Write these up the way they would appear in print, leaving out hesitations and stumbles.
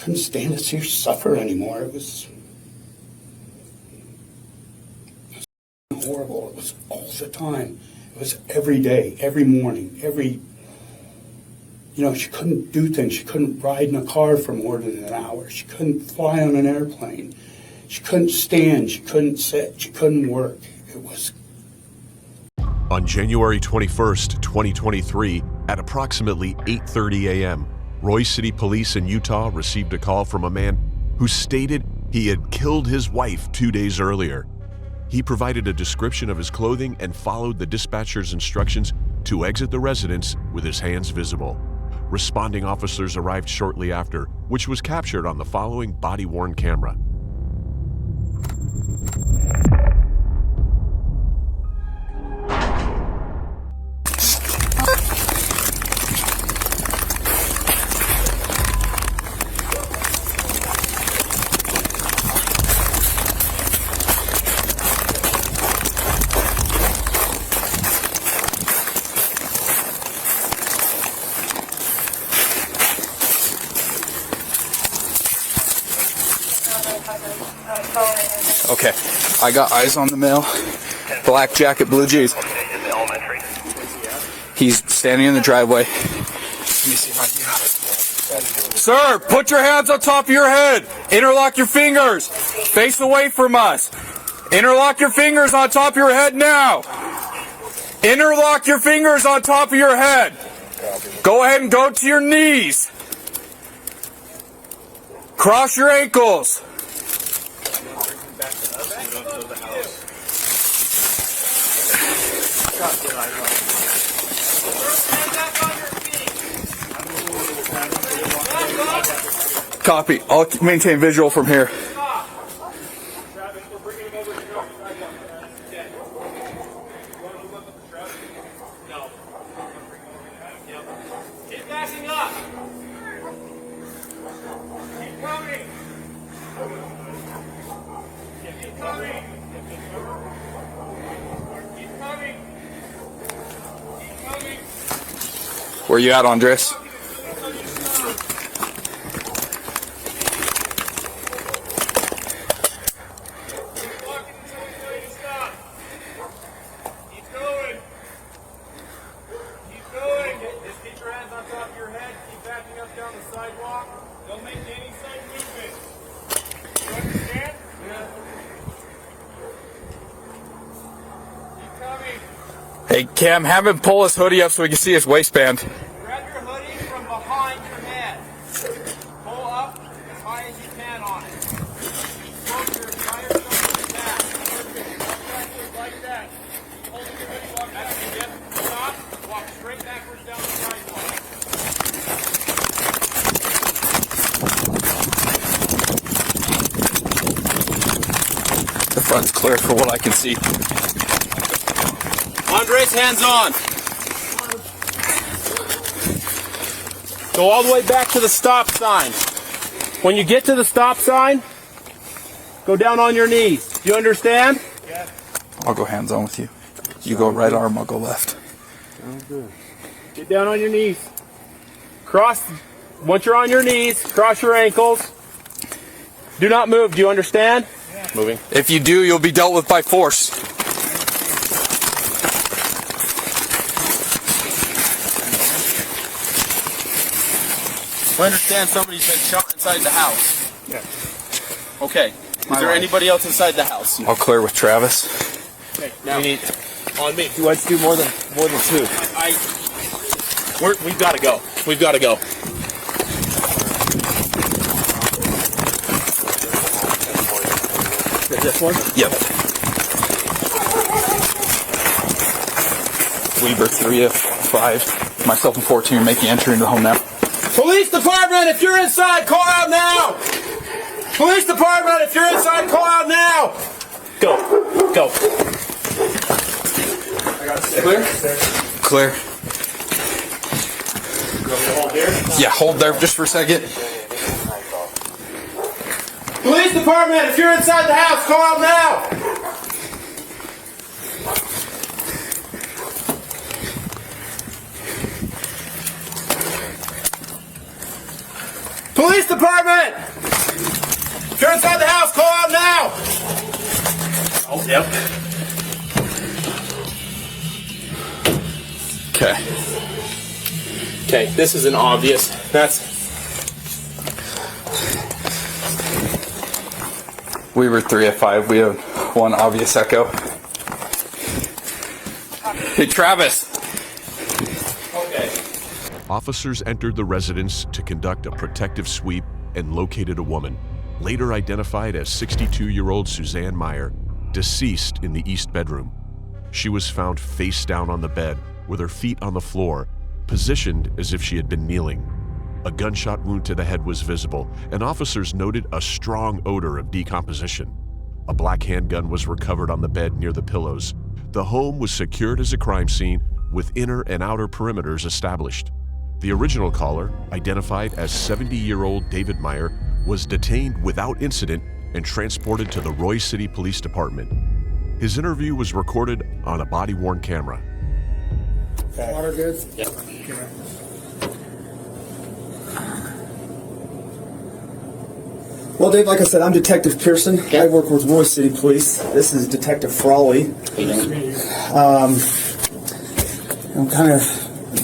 couldn't stand to see her suffer anymore. It was horrible. It was all the time. It was every day, every morning, she couldn't do things. She couldn't ride in a car for more than an hour. She couldn't fly on an airplane. She couldn't stand. She couldn't sit. She couldn't work. It was. On January 21st, 2023, at approximately 8:30 a.m., Royse City Police in Utah received a call from a man who stated he had killed his wife 2 days earlier. He provided a description of his clothing and followed the dispatcher's instructions to exit the residence with his hands visible. Responding officers arrived shortly after, which was captured on the following body-worn camera. Okay, I got eyes on the male. Black jacket, blue jeans. He's standing in the driveway. Let me see if I can get up. Sir, put your hands on top of your head. Interlock your fingers. Face away from us. Interlock your fingers on top of your head now. Interlock your fingers on top of your head. Go ahead and go to your knees. Cross your ankles. Copy. I'll maintain visual from here. Keep backing up. Keep coming. Keep coming. Keep coming. Keep coming. Where you at, Andres? Hey, Cam, have him pull his hoodie up so we can see his waistband. Grab your hoodie from behind your head. Pull up as high as you can on it. Float your entire shoulder back. Perfect. Like that. Hold your hoodie, walk back to the stop. Walk straight backwards down the sidewalk. The front's clear for what I can see. Andres, hands on. Go all the way back to the stop sign. When you get to the stop sign, go down on your knees. Do you understand? Yeah. I'll go hands on with you. You go right arm, I'll go left. Sounds good. Get down on your knees. Cross. Once you're on your knees, cross your ankles. Do not move. Do you understand? Yeah. Moving. If you do, you'll be dealt with by force. I understand somebody's been shot inside the house. Yeah. Okay. Is there anybody else inside the house? I'll clear with Travis. Okay. Now, we need on me. Let's do more than two. We've got to go. We've got to go. Is this one? Yep. Weber 3 of 5. Myself and 14 are making entry into the home now. Police department, if you're inside, call out now! Police department, if you're inside, call out now! Go. Go. I got to clear? Clear. Hold here? Yeah, hold there just for a second. Police department, if you're inside the house, call out now! Police department! If you're inside the house, call out now! Oh, yep. Okay. Okay, this is an obvious. We were 3 of 5. We have one obvious echo. Hey, Travis. Okay. Officers entered the residence to conduct a protective sweep and located a woman, later identified as 62-year-old Suzanne Meyer, deceased in the east bedroom. She was found face down on the bed with her feet on the floor, positioned as if she had been kneeling. A gunshot wound to the head was visible, and officers noted a strong odor of decomposition. A black handgun was recovered on the bed near the pillows. The home was secured as a crime scene with inner and outer perimeters established. The original caller, identified as 70-year-old David Meyer, was detained without incident and transported to the Roy City Police Department. His interview was recorded on a body-worn camera. Water good? Yep. Okay. Well, Dave, like I said, I'm Detective Pearson. I work with Roy City Police. This is Detective Frawley. I'm kind of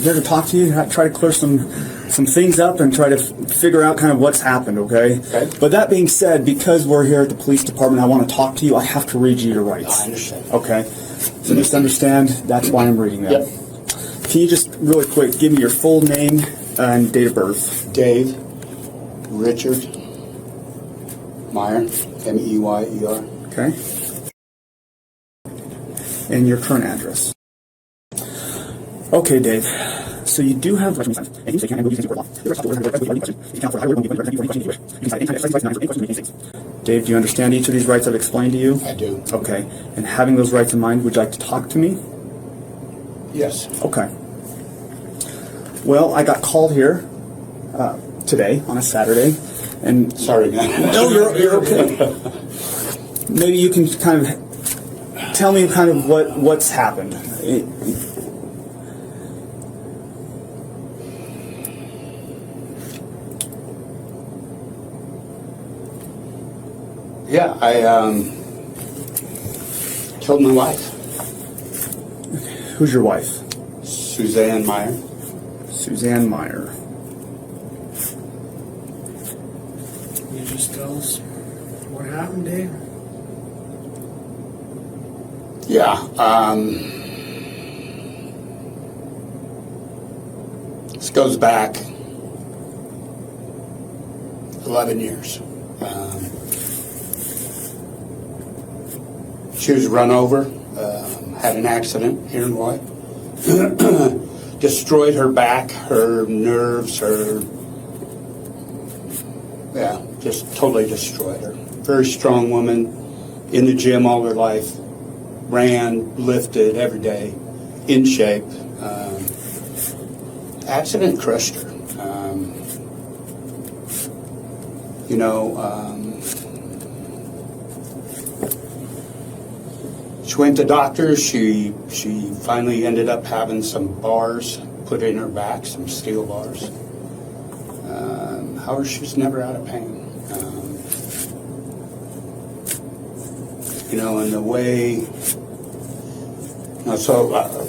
here to talk to you, try to clear some things up and try to figure out kind of what's happened, okay? But that being said, because we're here at the police department, I want to talk to you, I have to read you your rights. I understand. Okay? So just understand, that's why I'm reading that. Yep. Can you just really quick give me your full name and date of birth? Dave Richard Meyer, M-E-Y-E-R. Okay. And your current address. Okay, Dave. So you do have license and you say you can't handle these things in court law. The rest of the order has any questions you can count for highway, any questions you wish. You can cite any kind of exercise matters or any questions you may face. Dave, do you understand each of these rights I've explained to you? I do. Okay. And having those rights in mind, would you like to talk to me? Yes. Okay. Well, I got called here today on a Saturday, and Sorry, man. no, you're okay. Maybe you can kind of tell me kind of what's happened. Yeah, I killed my wife, Who's your wife? Suzanne Meyer. Suzanne Meyer. You just tell us what happened, Dave? Yeah, this goes back 11 years. She was run over, had an accident here in Roy. Destroyed her back, her nerves, just totally destroyed her. Very strong woman, in the gym all her life, ran, lifted every day, in shape. Accident crushed her. She went to doctors. She finally ended up having some bars put in her back, some steel bars. However, she was never out of pain. In the way.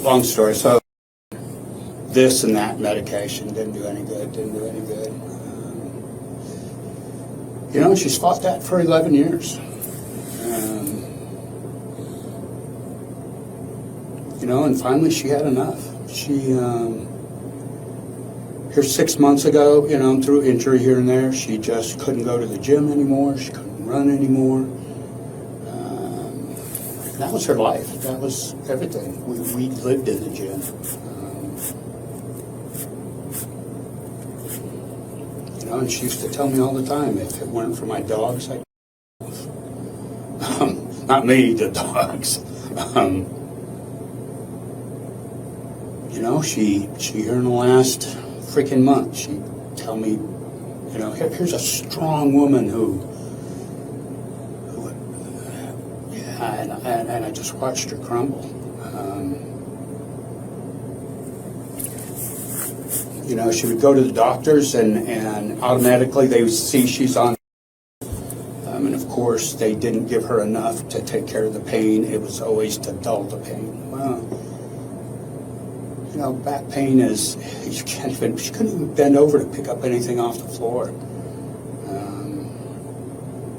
Long story. So this and that medication didn't do any good. She's fought that for 11 years. And finally she had enough. She, here 6 months ago, through injury here and there, she just couldn't go to the gym anymore. She couldn't run anymore. That was her life. That was everything. We lived in the gym. And she used to tell me all the time, if it weren't for my dogs, I'd not me, the dogs. She here in the last freaking month, she'd tell me, here's a strong woman who and I just watched her crumble. You know, she would go to the doctors and automatically they would see she's on. And of course, they didn't give her enough to take care of the pain. It was always to dull the pain. Well, you know, back pain is, she couldn't even bend over to pick up anything off the floor.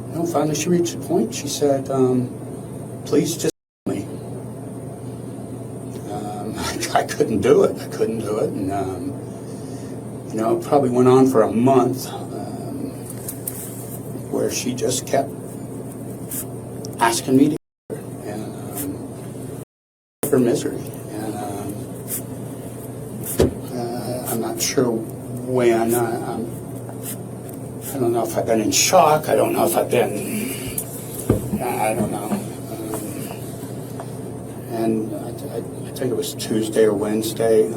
You know, finally she reached a point, she said, please just me. I couldn't do it. And, you know, it probably went on for a month where she just kept asking me to get her and her misery. And I'm not sure when. I don't know if I've been in shock. I don't know if I've been. I don't know. And I think it was Tuesday or Wednesday.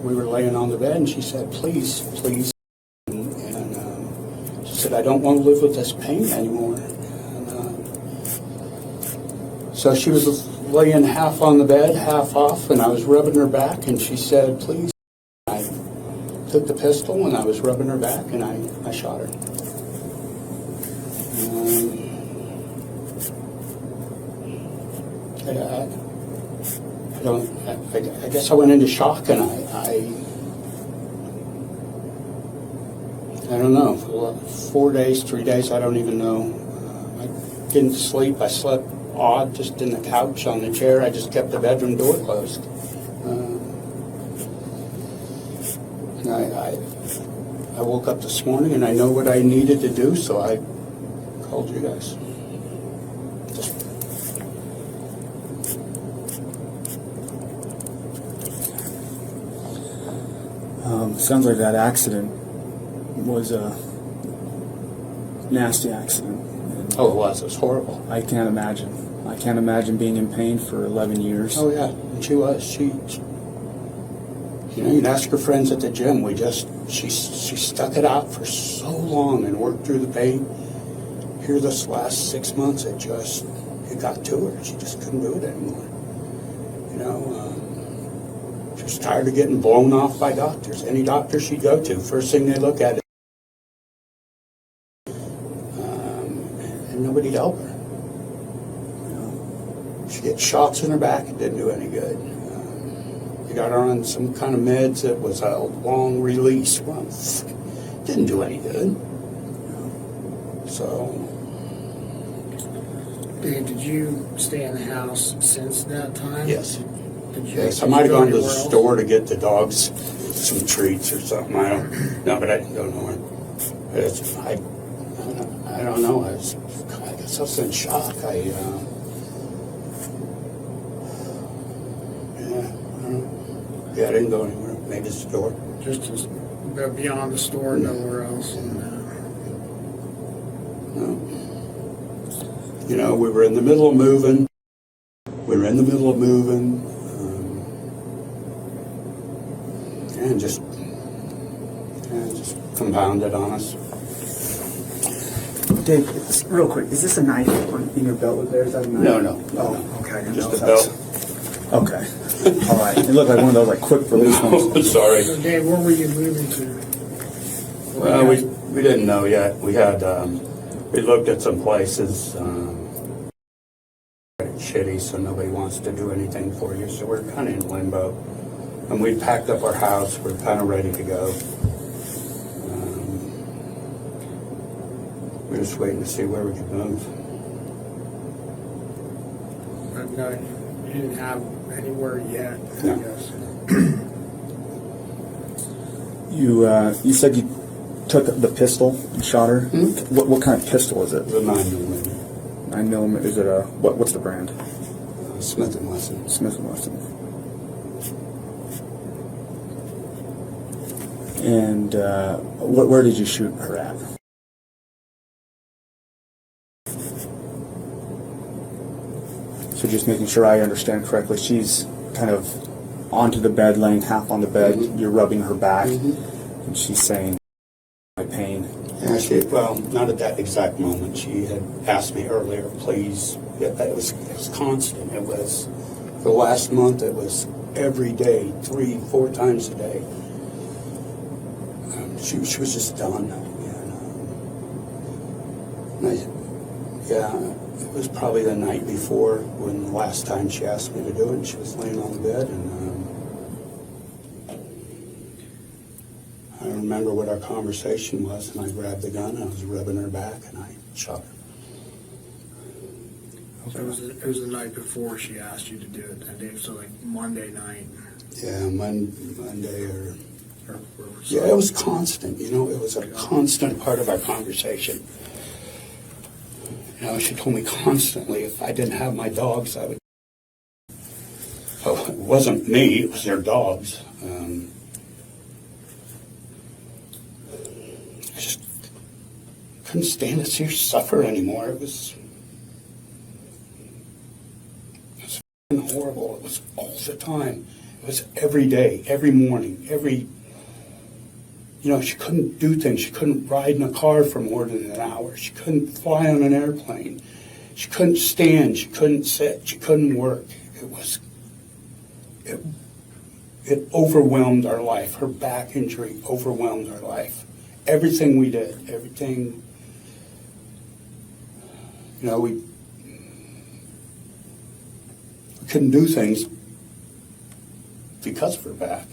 We were laying on the bed, and she said, "Please, please." And she said, "I don't want to live with this pain anymore." And, so she was laying half on the bed, half off, and I was rubbing her back, and she said, "Please." I took the pistol, and I was rubbing her back, and I shot her. I guess I went into shock, and I don't know, for 4 days, 3 days, I don't even know. I didn't sleep. I slept odd, just in the couch, on the chair. I just kept the bedroom door closed. And I woke up this morning, and I know what I needed to do, so I called you guys. Sounds like that accident was a nasty accident. Oh, it was. It was horrible. I can't imagine. I can't imagine being in pain for 11 years. Oh, yeah. And she was. She you know, you'd ask her friends at the gym. She stuck it out for so long and worked through the pain. Here this last 6 months, it got to her. She just couldn't do it anymore. You know, she was tired of getting blown off by doctors. Any doctor she'd go to, first thing they look at is, and nobody'd help her. You know, she'd get shots in her back. It didn't do any good. They got her on some kind of meds that was a long release. Well, didn't do any good. So. Dave, did you stay in the house since that time? Yes. Yes, I might have gone to the store to get the dogs some treats or something. I don't know, but I don't know where. I don't know. I guess I was in shock. I didn't go anywhere. Maybe the store. Just beyond the store, nowhere else. No. You know, we were in the middle of moving. And just compounded on us. Dave, real quick, is this a knife in your belt there? Is that a knife? No. Oh, okay. I didn't Just know a if that's- belt. Okay. All right. It looked like one of those like quick release ones. Sorry. So, Dave, where were you moving to? Well, we didn't know yet. We had we looked at some places. Shitty, so nobody wants to do anything for you. So we're kind of in limbo. And we packed up our house. We're kind of ready to go. We're just waiting to see where we can move. But no, you didn't have anywhere yet, No. I guess. You said you took the pistol and shot her. Mm-hmm. What kind of pistol is it? The 9mm. 9mm. Is it a what's the brand? Smith & Wesson. Smith & Wesson. And where did you shoot her at? So just making sure I understand correctly, she's kind of onto the bed, laying half on the bed. Mm-hmm. You're rubbing her back, and she's saying, "My pain." Yeah, well, not at that exact moment. She had asked me earlier, please. It was constant. It was, for the last month, it was every day, 3-4 times a day. she was just done. And it was probably the night before when the last time she asked me to do it, and she was laying on the bed, and I remember what our conversation was, and I grabbed the gun, and I was rubbing her back, and I shot her. So it was the night before she asked you to do it that day, so like Monday night. Yeah, Monday or or yeah, it was constant. It was a constant part of our conversation. She told me constantly if I didn't have my dogs, I would. Oh, it wasn't me; it was their dogs. I just couldn't stand to see her suffer anymore. It was horrible. It was all the time. It was every day, every morning, she couldn't do things. She couldn't ride in a car for more than an hour. She couldn't fly on an airplane. She couldn't stand. She couldn't sit. She couldn't work. It overwhelmed our life. Her back injury overwhelmed our life. Everything we did, everything, we couldn't do things because of her back.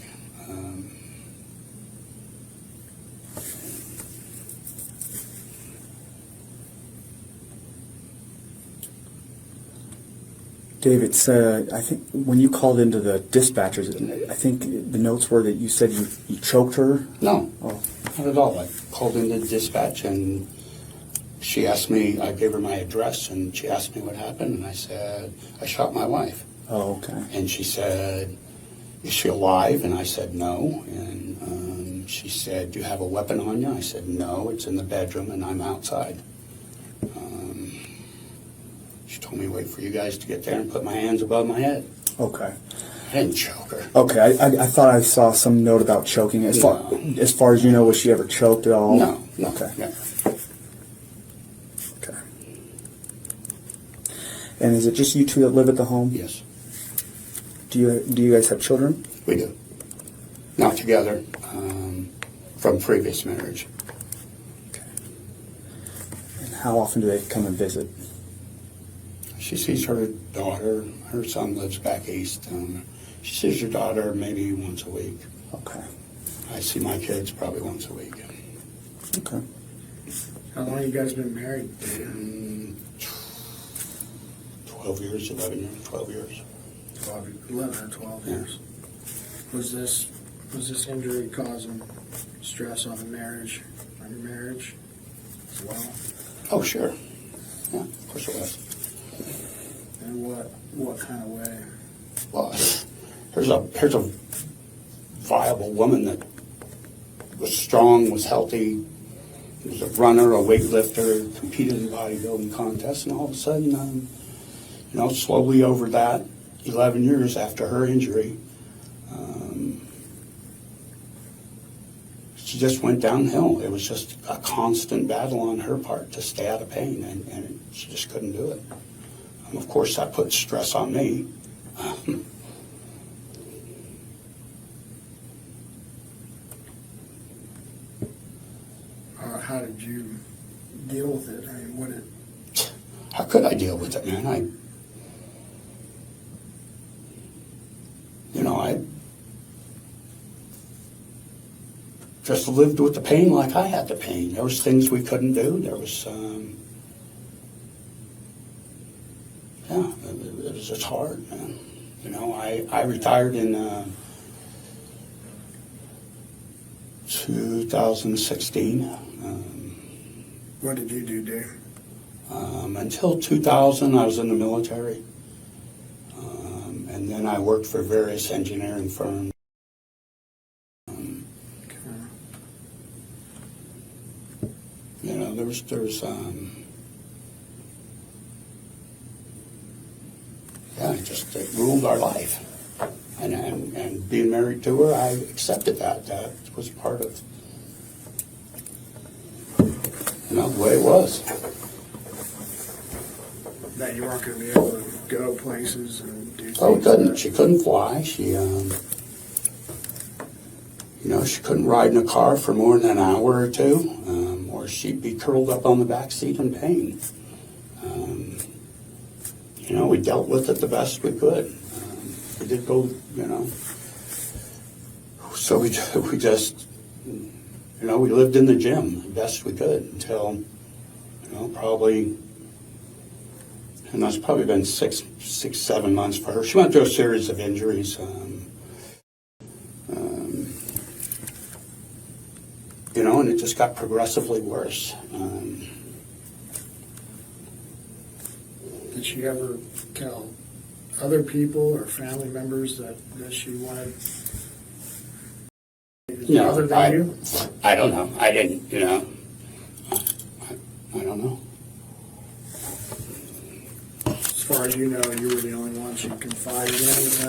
Dave, it's I think when you called into the dispatchers, I think the notes were that you said you choked her. No, Oh, not at all. I called into dispatch and she asked me, I gave her my address and she asked me what happened and I said, I shot my wife. oh, okay. And she said, is she alive? And I said, no. And she said, do you have a weapon on you? I said, no, it's in the bedroom and I'm outside. She told me, wait for you guys to get there and put my hands above my head. Okay. I didn't choke her. Okay, I thought I saw some note about choking. As far as you know, was she ever choked at all? No. Okay. No. Okay. And is it just you two that live at the home? Yes, Do you guys have children? we do. Not together, from previous marriage. Okay. And how often do they come and visit? She sees her daughter. Her son lives back east. She sees her daughter maybe once a week. Okay. I see my kids probably once a week. Okay. How long have you guys been married? 12 years, 11 years, 12 years. 11 or 12 Yeah. years. Was this injury causing stress on your marriage as well? Oh, sure. Yeah, of course it was. And what kind of way? Well, here's a viable woman that was strong, was healthy, was a runner, a weightlifter, competed in bodybuilding contests, and all of a sudden, slowly over that 11 years after her injury, she just went downhill. It was just a constant battle on her part to stay out of pain, and she just couldn't do it. Of course, that put stress on me. How did you deal with it? I mean, How could I deal with it, man? I just lived with the pain like I had the pain. There was things we couldn't do. There was, it was just hard, man. I retired in 2016. what did you do, Dave? Until 2000, I was in the military. And then I worked for various engineering firms. It ruled our life. And being married to her, I accepted that. That was part of, the way it was. That you weren't going to be able to go places and do things. Oh, she couldn't fly. She, You know, she couldn't ride in a car for more than an hour or two, or she'd be curled up on the back seat in pain. You know, we dealt with it the best we could. We did go, you know. So we just, you know, we lived in the gym the best we could until, you know, probably, and that's probably been six, 7 months for her. She went through a series of injuries. You know, and it just got progressively worse. Did she ever tell other people or family members that she wanted? No, other than you? I don't know. I didn't, you know. I don't know. As far as you know, you were the only one she confided in with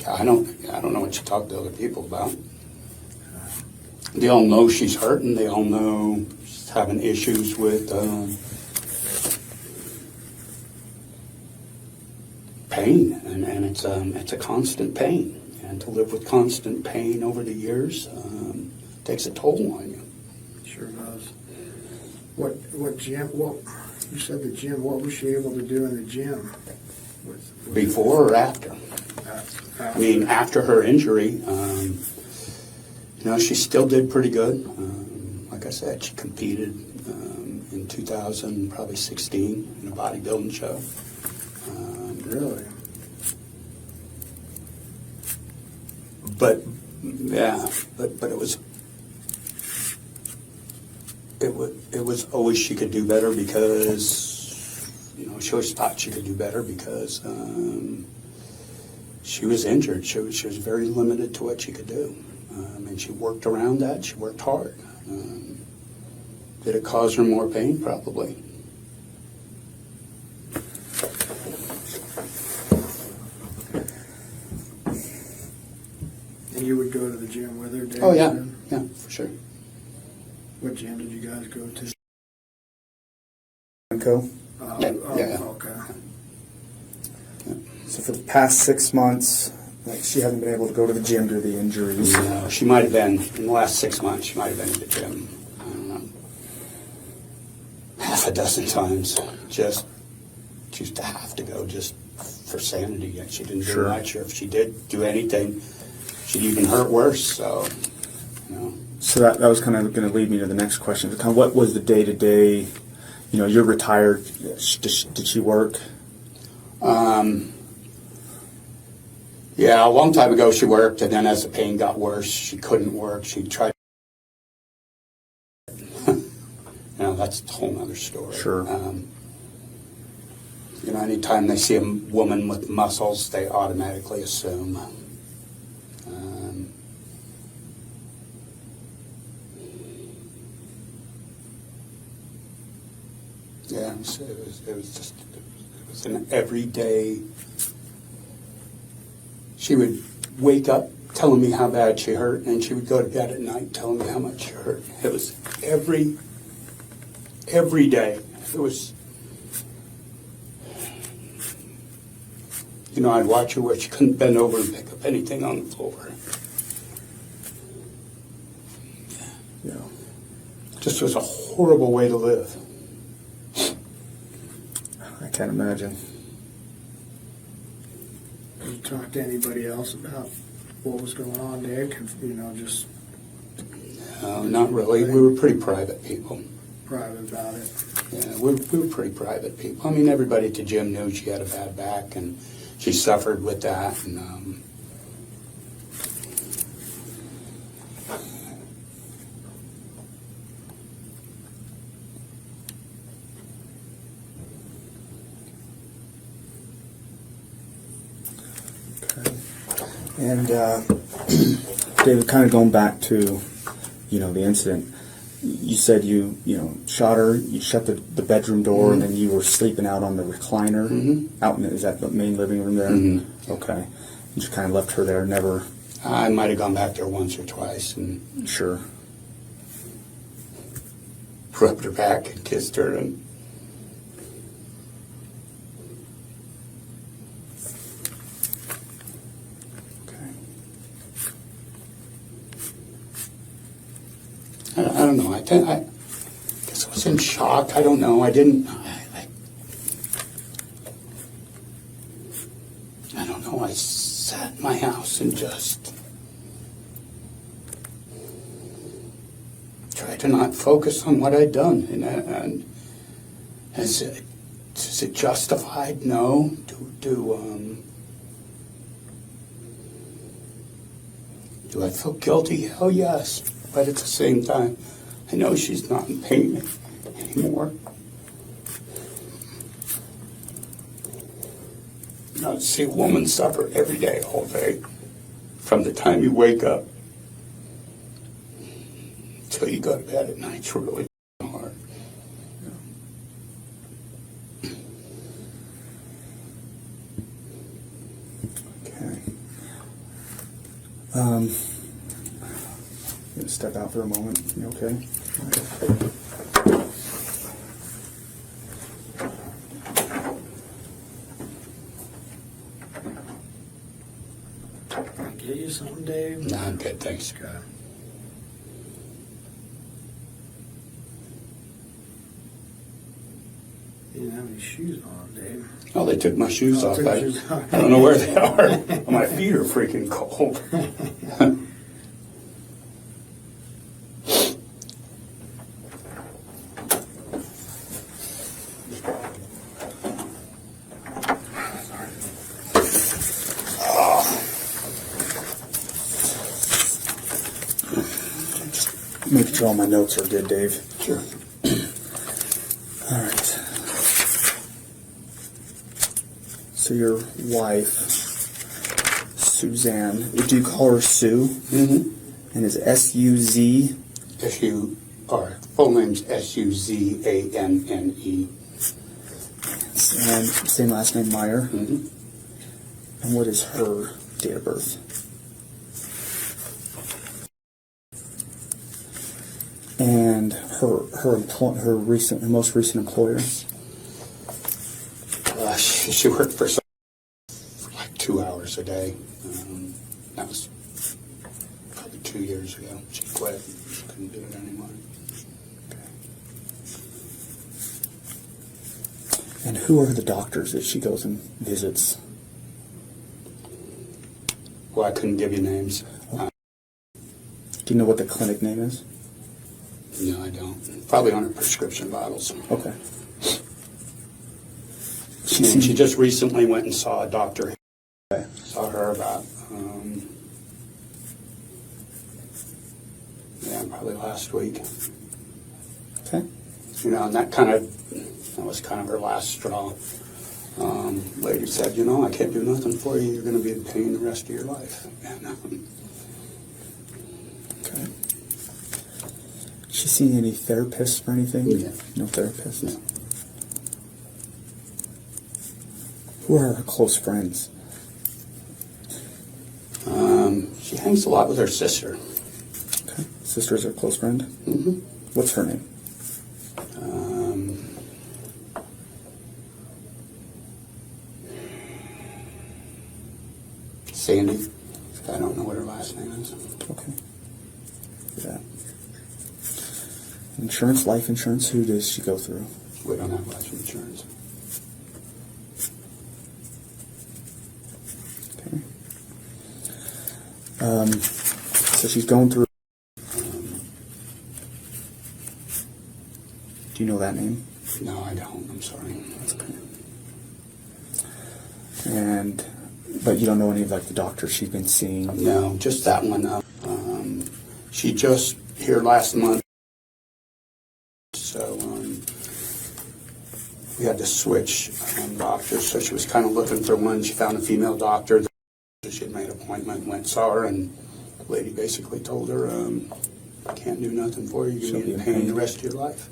that? I don't know what you talk to other people about. They all know she's hurting. They all know she's having issues with pain, and it's a constant pain. And to live with constant pain over the years takes a toll on you. Sure does. What gym? What you said the gym? What was she able to do in the gym? Before or after? I mean, after her injury, you know, she still did pretty good. Like I said, she competed in 2000, probably 16, in a bodybuilding show. Really? But yeah, but it was always she could do better because, you know, she always thought she could do better because she was injured. She was very limited to what she could do. And she worked around that. She worked hard. Did it cause her more pain? Probably. And you would go to the gym with her, Dave? Oh, yeah. Yeah, for sure. What gym did you guys go to? Co. Yeah. Okay. So for the past 6 months, like, she hasn't been able to go to the gym due to the injuries. No, she might have been, in the last 6 months, she might have been in the gym, I don't know, half a dozen times. Just, she used to have to go just for sanity. And she didn't do Sure. much, or if she did do anything, she'd even hurt worse, so, you know. So that was kind of going to lead me to the next question. Kind of what was the day-to-day, you know, you're retired, did she work? Yeah, a long time ago she worked, and then as the pain got worse, she couldn't work. She tried. You know, that's a whole other story. Sure. You know, anytime they see a woman with muscles, they automatically assume. Yeah, it was an everyday. She would wake up telling me how bad she hurt, and she would go to bed at night telling me how much she hurt. It was every day. It was, you know, I'd watch her where she couldn't bend over and pick up anything on the floor. Yeah. Just was a horrible way to live. I can't imagine. Did you talk to anybody else about what was going on, Dave? You know, just Not really. We were pretty private people. private about it. Yeah, we were pretty private people. I mean, everybody at the gym knew she had a bad back, and she suffered with that. And And David, kind of going back to, you know, the incident, you said you shot her, you shut the bedroom door, and then you were sleeping out on the recliner, out in, is that the main living room there? Okay. You just kind of left her there, never... I might have gone back there once or twice and Sure. rubbed her back and kissed her, and Okay. I don't know. I guess I was in shock. I don't know. I didn't. I don't know. I sat in my house and just tried to not focus on what I'd done. And is it justified? No. Do I feel guilty? Hell yes. But at the same time, I know she's not in pain anymore. You know, to see a woman suffer every day, all day, from the time you wake up till you go to bed at night, it's really hard. Okay. Gonna step out for a moment. You okay? Get you something, Dave? No, I'm good, thanks. Okay. You didn't have any shoes on, Dave. Oh, they took my shoes Oh, off. took I your shoes off. don't know where they are. My feet are freaking cold. Make sure all my notes are good, Dave. Sure. All right. So your wife, Suzanne, do you call her Sue? Mm-hmm. And is S-U-Z? Full name's Suzanne. And same last name, Meyer. Mm-hmm. And what is her date of birth? And her most recent employer? She worked for like 2 hours a day. That was probably 2 years ago. She quit. She couldn't do it anymore. And who are the doctors that she goes and visits? Well, I couldn't give you names. Do you know what the clinic name is? No, I don't. Probably on her prescription bottles. Okay. And she just recently went and saw a doctor. Saw her about, probably last week. Okay. You know, and that was kind of her last straw. Lady said, I can't do nothing for you. You're going to be in pain the rest of your life. And, Okay. She seen any therapists or anything? Yeah. No therapists? No. Who are her close friends? She hangs a lot with her sister. Okay. Sister's her close friend? Mm-hmm. What's her name? Sandy. I don't know what her last name is. Okay. Yeah. Insurance, life insurance, who does she go through? We don't have life insurance. Okay. So she's going through. Do you know that name? No, I don't. I'm sorry. That's okay. But you don't know any of the doctors she's been seeing? No, just that one. She just here last month, so we had to switch doctors. So she was kind of looking for one. She found a female doctor. She had made an appointment, went saw her, and the lady basically told her, "I can't do nothing for you. You'll be in pain the rest of your life."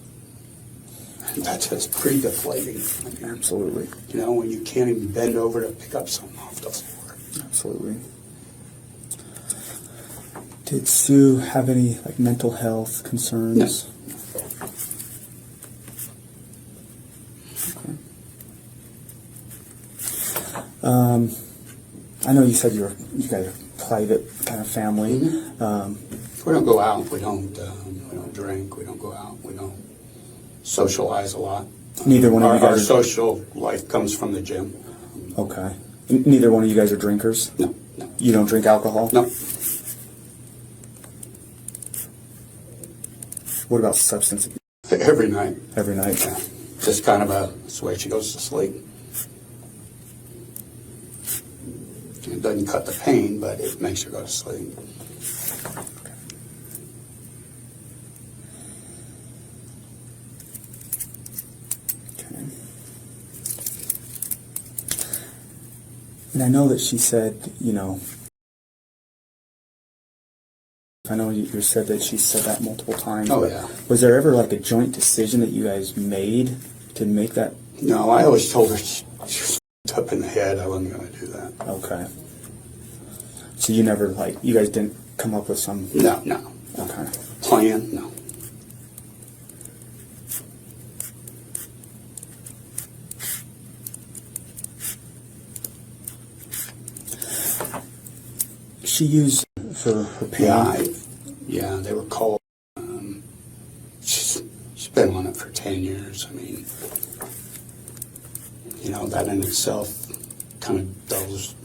And that's pretty deflating. Absolutely. When you can't even bend over to pick up something off the floor. Absolutely. Did Sue have any mental health concerns? No. I know you said you guys are a private kind of family. Mm-hmm. We don't go out. We don't drink. We don't go out. We don't socialize a lot. Neither one of you Our guys are... social life comes from the gym. Okay. Neither one of you guys are drinkers? No, no, You don't drink alcohol? no. What about substance abuse? Every night. Every night? Yeah. Just kind of it's the way she goes to sleep. It doesn't cut the pain, but it makes her go to sleep. Okay. And I know that she said, I know you said that she said that multiple times. Oh, but yeah. Was there ever like a joint decision that you guys made to make that? No, I always told her she was up in the head. I wasn't going to do that. Okay. So you never, you guys didn't come up with some... No. Okay. Plan? No. She used for her pain? Yeah, they were cold. She's been on it for 10 years. I mean, that in itself kind of dulls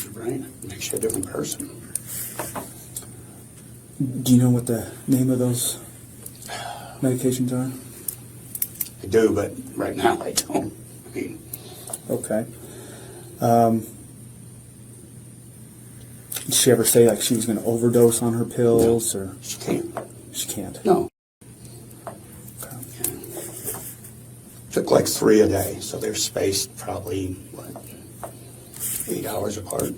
your brain. It makes you a different person. Do you know what the name of those medications are? I do, but right now I don't. I mean, okay. Did she ever say she was going to overdose on her pills, or she can't. she can't? No. Okay. Took like 3 a day, so they're spaced probably 8 hours apart.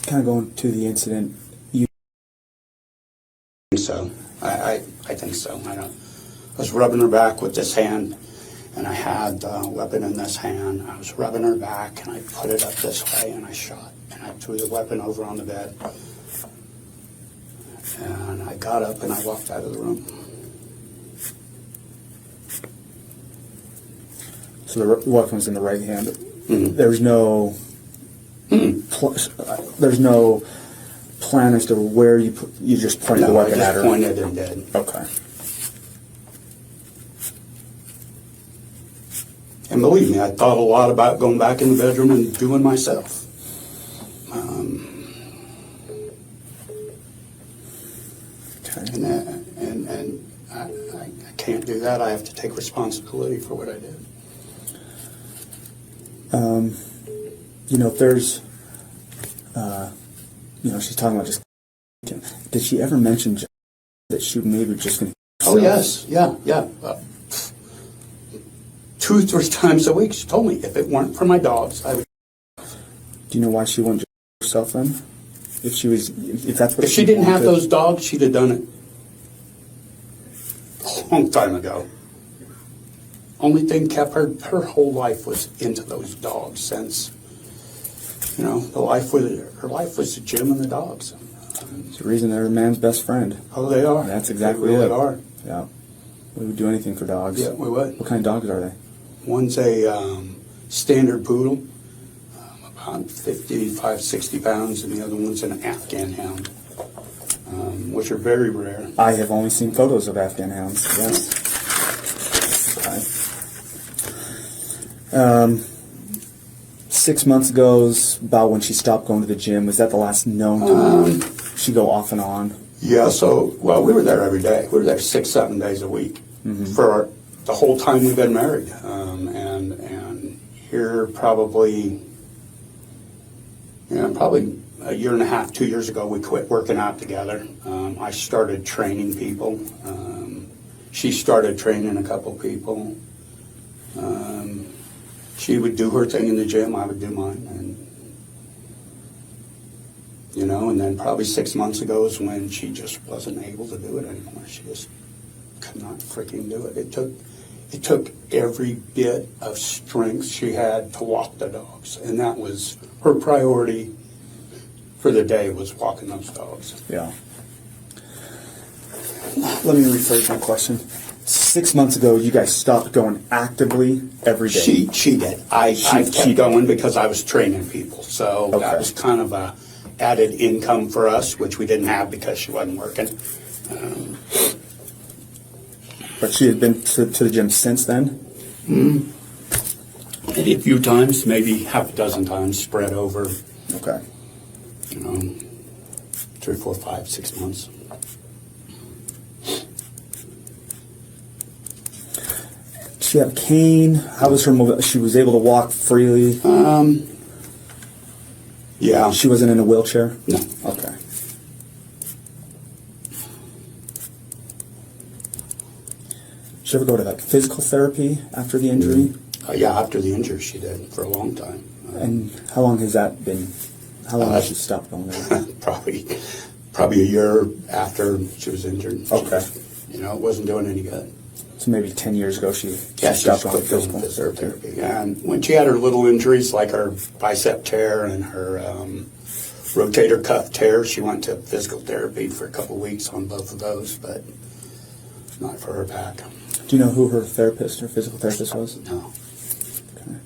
Kind of going to the incident. So I think so. I was rubbing her back with this hand, and I had the weapon in this hand. I was rubbing her back, and I put it up this way, and I shot. And I threw the weapon over on the bed. And I got up, and I walked out of the room. So the weapon was in the right hand. Mm-hmm. There's no... there's no plan as to where you just pointed the No, I weapon at just her? pointed and did. Okay. And believe me, I thought a lot about going back in the bedroom and doing myself. Okay. And I can't do that. I have to take responsibility for what I did. If there's, she's talking about just. Did she ever mention that she maybe just going to? Oh yes, yeah. 2 or 3 times a week, she told me if it weren't for my dogs, I would. Do you know why she wouldn't just herself then? If that's what If she didn't have those dogs, she'd have done it a long time ago. Only thing kept her whole life was into those dogs. Since her life was the gym and the dogs. It's the reason they're a man's best friend. Oh, they are. That's exactly they really it. are. Yeah. We would do anything for dogs. Yeah, we would. What kind of dogs are they? One's a standard poodle, about 55, 60 pounds, and the other one's an Afghan hound, which are very rare. I have only seen photos of Afghan hounds. Yes. Okay. 6 months ago is about when she stopped going to the gym. Was that the last known time she go off and on? Yeah, we were there every day. We were there 6, 7 days a week for the whole time we've been married. And here probably a year and a half, 2 years ago, we quit working out together. I started training people. She started training a couple people. She would do her thing in the gym, I would do mine. And then probably 6 months ago is when she just wasn't able to do it anymore. She just could not freaking do it. It took every bit of strength she had to walk the dogs. And that was her priority for the day, was walking those dogs. Yeah. Let me rephrase my question. 6 months ago, you guys stopped going actively every day. She did. I kept she- going because I was training people. So Okay. that was kind of a added income for us, which we didn't have because she wasn't working. But she had been to the gym since then? Maybe a few times, maybe half a dozen times, spread over, Okay. 3, 4, 5, 6 months. She had a cane. How was her mobility? She was able to walk freely. Yeah. She wasn't in a wheelchair? No. Okay. Did she ever go to like physical therapy after the injury? Yeah, after the injury she did for a long time. And how long has that been? How long has she stopped going there? Probably a year after she was injured. She Okay. just, it wasn't doing any good. So maybe 10 years ago she Yeah, she stopped quit going doing physical physical therapy. therapy. And when she had her little injuries, like her bicep tear and her rotator cuff tear, she went to physical therapy for a couple of weeks on both of those, but not for her back. Do you know who her therapist or physical therapist was? No. Okay.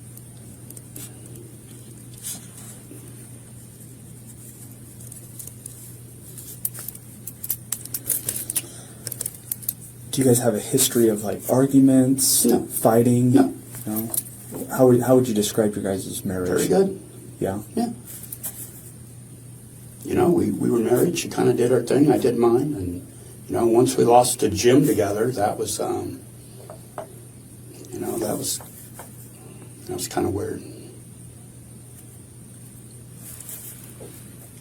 Do you guys have a history of like arguments, No. fighting? No. No. How would you describe your guys' marriage? Very good. Yeah. Yeah. We were married. She kind of did her thing. I did mine. And, once we lost the gym together, that was, that was kind of weird.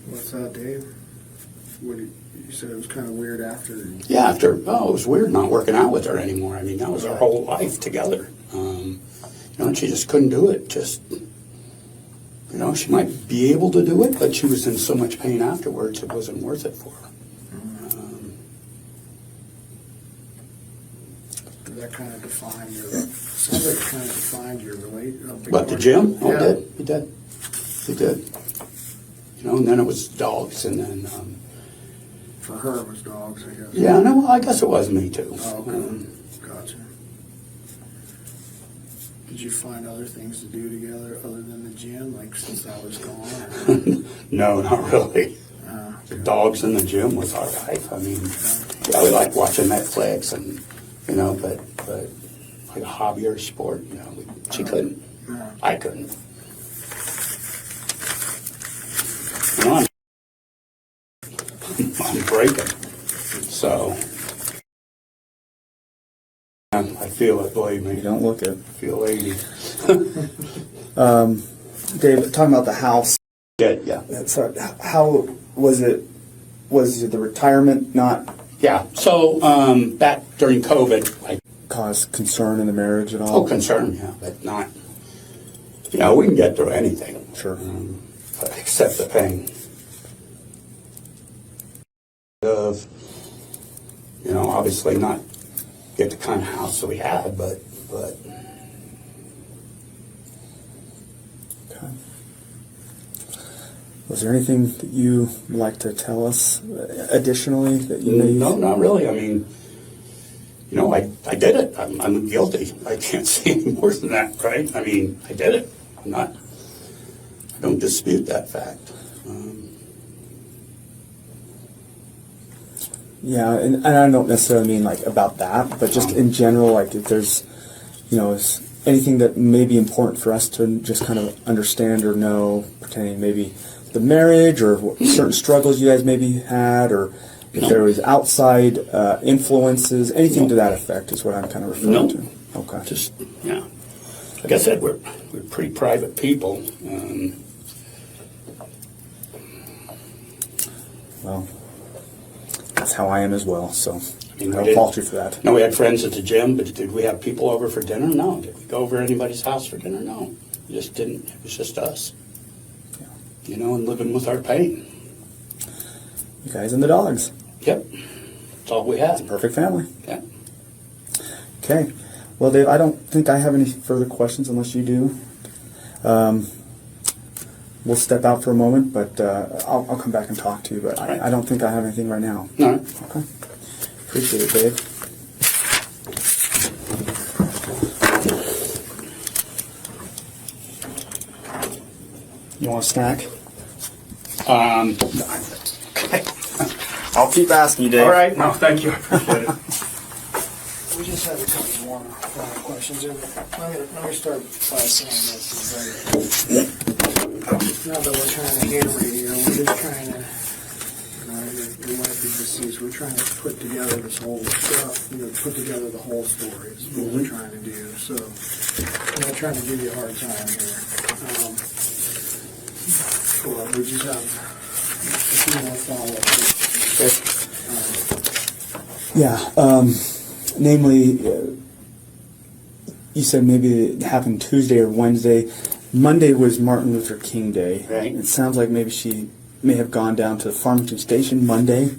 What's that, Dave? You said it was kind of weird after. Yeah, it was weird not working out with her anymore. I mean, that was our whole life together. And she just couldn't do it. Just, she might be able to do it, but she was in so much pain afterwards, it wasn't worth it for her. Did that kind of define your? Sounds like it kind of defined your relationship. But the gym? Oh, Yeah. it did. It did. And then it was dogs, and then, For her, it was dogs, I guess. yeah, no, well, I guess it was me too. Oh, okay. Gotcha. Did you find other things to do together other than the gym, like since that was gone? No, not really. The Okay. dogs in the gym was our life. I mean, yeah, we like watching Netflix and, but like a hobby or a sport, she couldn't. Yeah. I couldn't. I'm breaking. So, I feel it, believe me. You don't look it. I feel 80. Dave, talking about the house. Yeah. So how was it? Was it the retirement not Yeah, so back during COVID, I cause concern in the marriage at all? concern, yeah, but not, we can get through anything. Sure. Except the pain. Of, obviously not get the kind of house that we had, but Okay. Was there anything that you would like to tell us additionally that you may? no, not really. I mean, I did it. I'm guilty. I can't say any more than that, right? I mean, I did it. I don't dispute that fact. Yeah, and I don't necessarily mean like about that, but just in general, like if there's, is anything that may be important for us to just kind of understand or know pertaining maybe the marriage or what certain struggles you guys maybe had, or if there was outside influences, anything to that effect is what I'm kind of referring to. Okay. Just, yeah. Like I said, we're pretty private people. Well, that's how I am as well, so I mean, I don't fault you for that. No, we had friends at the gym, but did we have people over for dinner? No. Did we go over to anybody's house for dinner? No. We just didn't. It was just us. And living with our pain. You guys and the dogs. Yep. That's all we had. Perfect family. Yeah. Okay. Well, Dave, I don't think I have any further questions unless you do. We'll step out for a moment, but I'll come back and talk to you. But All right. I don't think I have anything right now. All right. Okay. Appreciate it, Dave. You want a snack? Um, I'll keep asking you, Dave. all right, no, thank you, I appreciate it. We just have a couple more questions. And let me start by saying this is not that we're trying to hammer you, we're just trying to, your wife is deceased, we're trying to put together this whole stuff, put together the whole story is what we're trying to do. So I'm not trying to give you a hard time here. We just have a few more follow-ups. Yeah. Namely, you said maybe it happened Tuesday or Wednesday. Monday was Martin Luther King Day. Right. It sounds like maybe she may have gone down to Farmington Station Monday.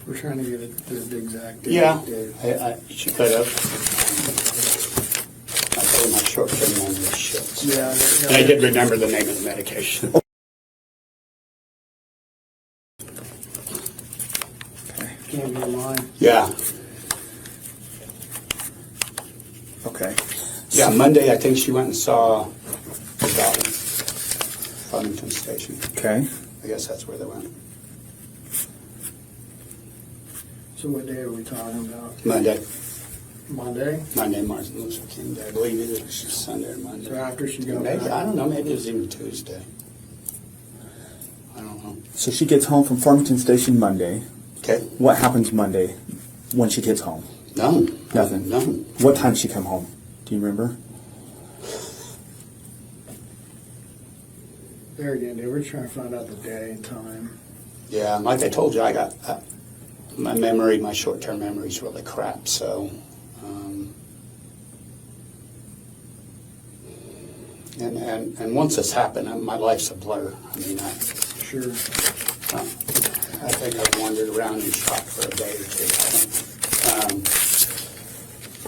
We're trying to get the exact date. Yeah, Dave. she could have. I told my short-term memory shit. Yeah. And I did remember the name of the medication. Can't be mine. Yeah, Okay. yeah, Monday, I think she went and saw her daughter, Farmington Station. Okay. I guess that's where they went. So what day are we talking about? Monday, Monday? Martin Luther King Day. I believe it was Sunday or Monday. So after she got Maybe, back? I don't know, maybe it was even Tuesday. I don't know. So she gets home from Farmington Station Monday. Okay, What happens Monday when she gets home? none. Nothing. None. What time did she come home? Do you remember? There again, Dave, we're trying to find out the day and time. Yeah, like I told you, I got my memory, my short-term memory is really crap. So, and once this happened, my life's a blur. I mean, Sure. I think I wandered around and shot for a day or two.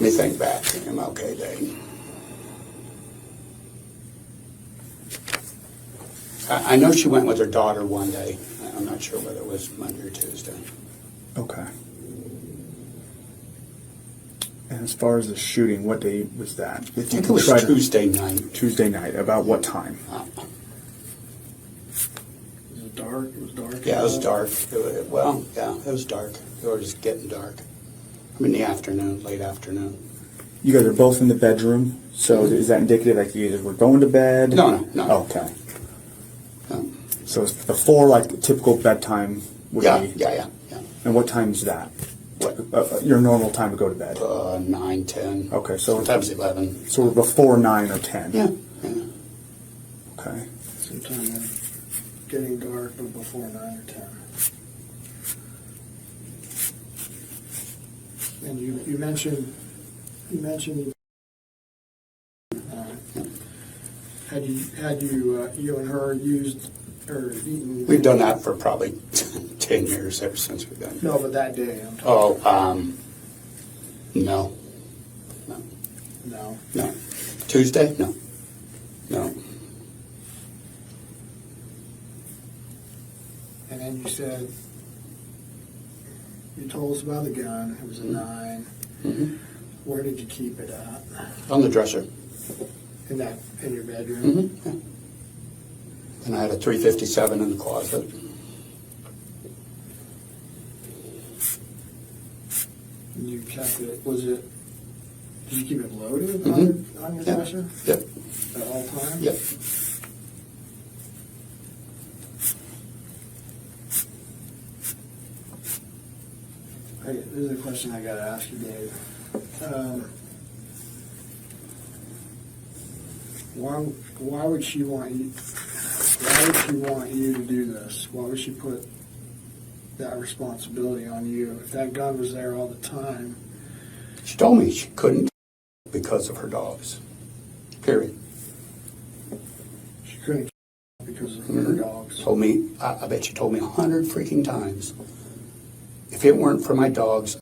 Let me think back to MLK Day. I know she went with her daughter one day. I'm not sure whether it was Monday or Tuesday. Okay. And as far as the shooting, what day was that? I think it was Tuesday night. Tuesday night. About what time? Was it dark? It was dark? Yeah, it was dark. It was dark. It was getting dark. I mean, the afternoon, late afternoon. You guys are both in the bedroom, so is that indicative that you guys were going to bed? No. Oh, okay. No. So it's before like typical bedtime would Yeah. be. And what time is that? What? Your normal time to go to bed. 9, 10. Okay, so Sometimes 11. So we're before 9 or 10. Yeah. Okay. Sometime getting dark, but before 9 or 10. And you mentioned had you and her used or eaten? We've done that for probably 10 years ever since we've done it. No, but that day I'm talking. No. No. Tuesday? No. And then you said you told us about the gun. It was a 9. Mm-hmm. Where did you keep it at? On the dresser. In your bedroom? Mm-hmm. Yeah. And I had a .357 in the closet. And you kept it. Did you keep it loaded Mm-hmm. on your Yep. dresser Yep. at all times? Yep. This is a question I got to ask you, Dave. Why would she want you? Why would she want you to do this? Why would she put that responsibility on you? If that gun was there all the time. She told me she couldn't because of her dogs. Period. She couldn't because of her dogs. Told me, I bet she told me 100 freaking times, if it weren't for my dogs,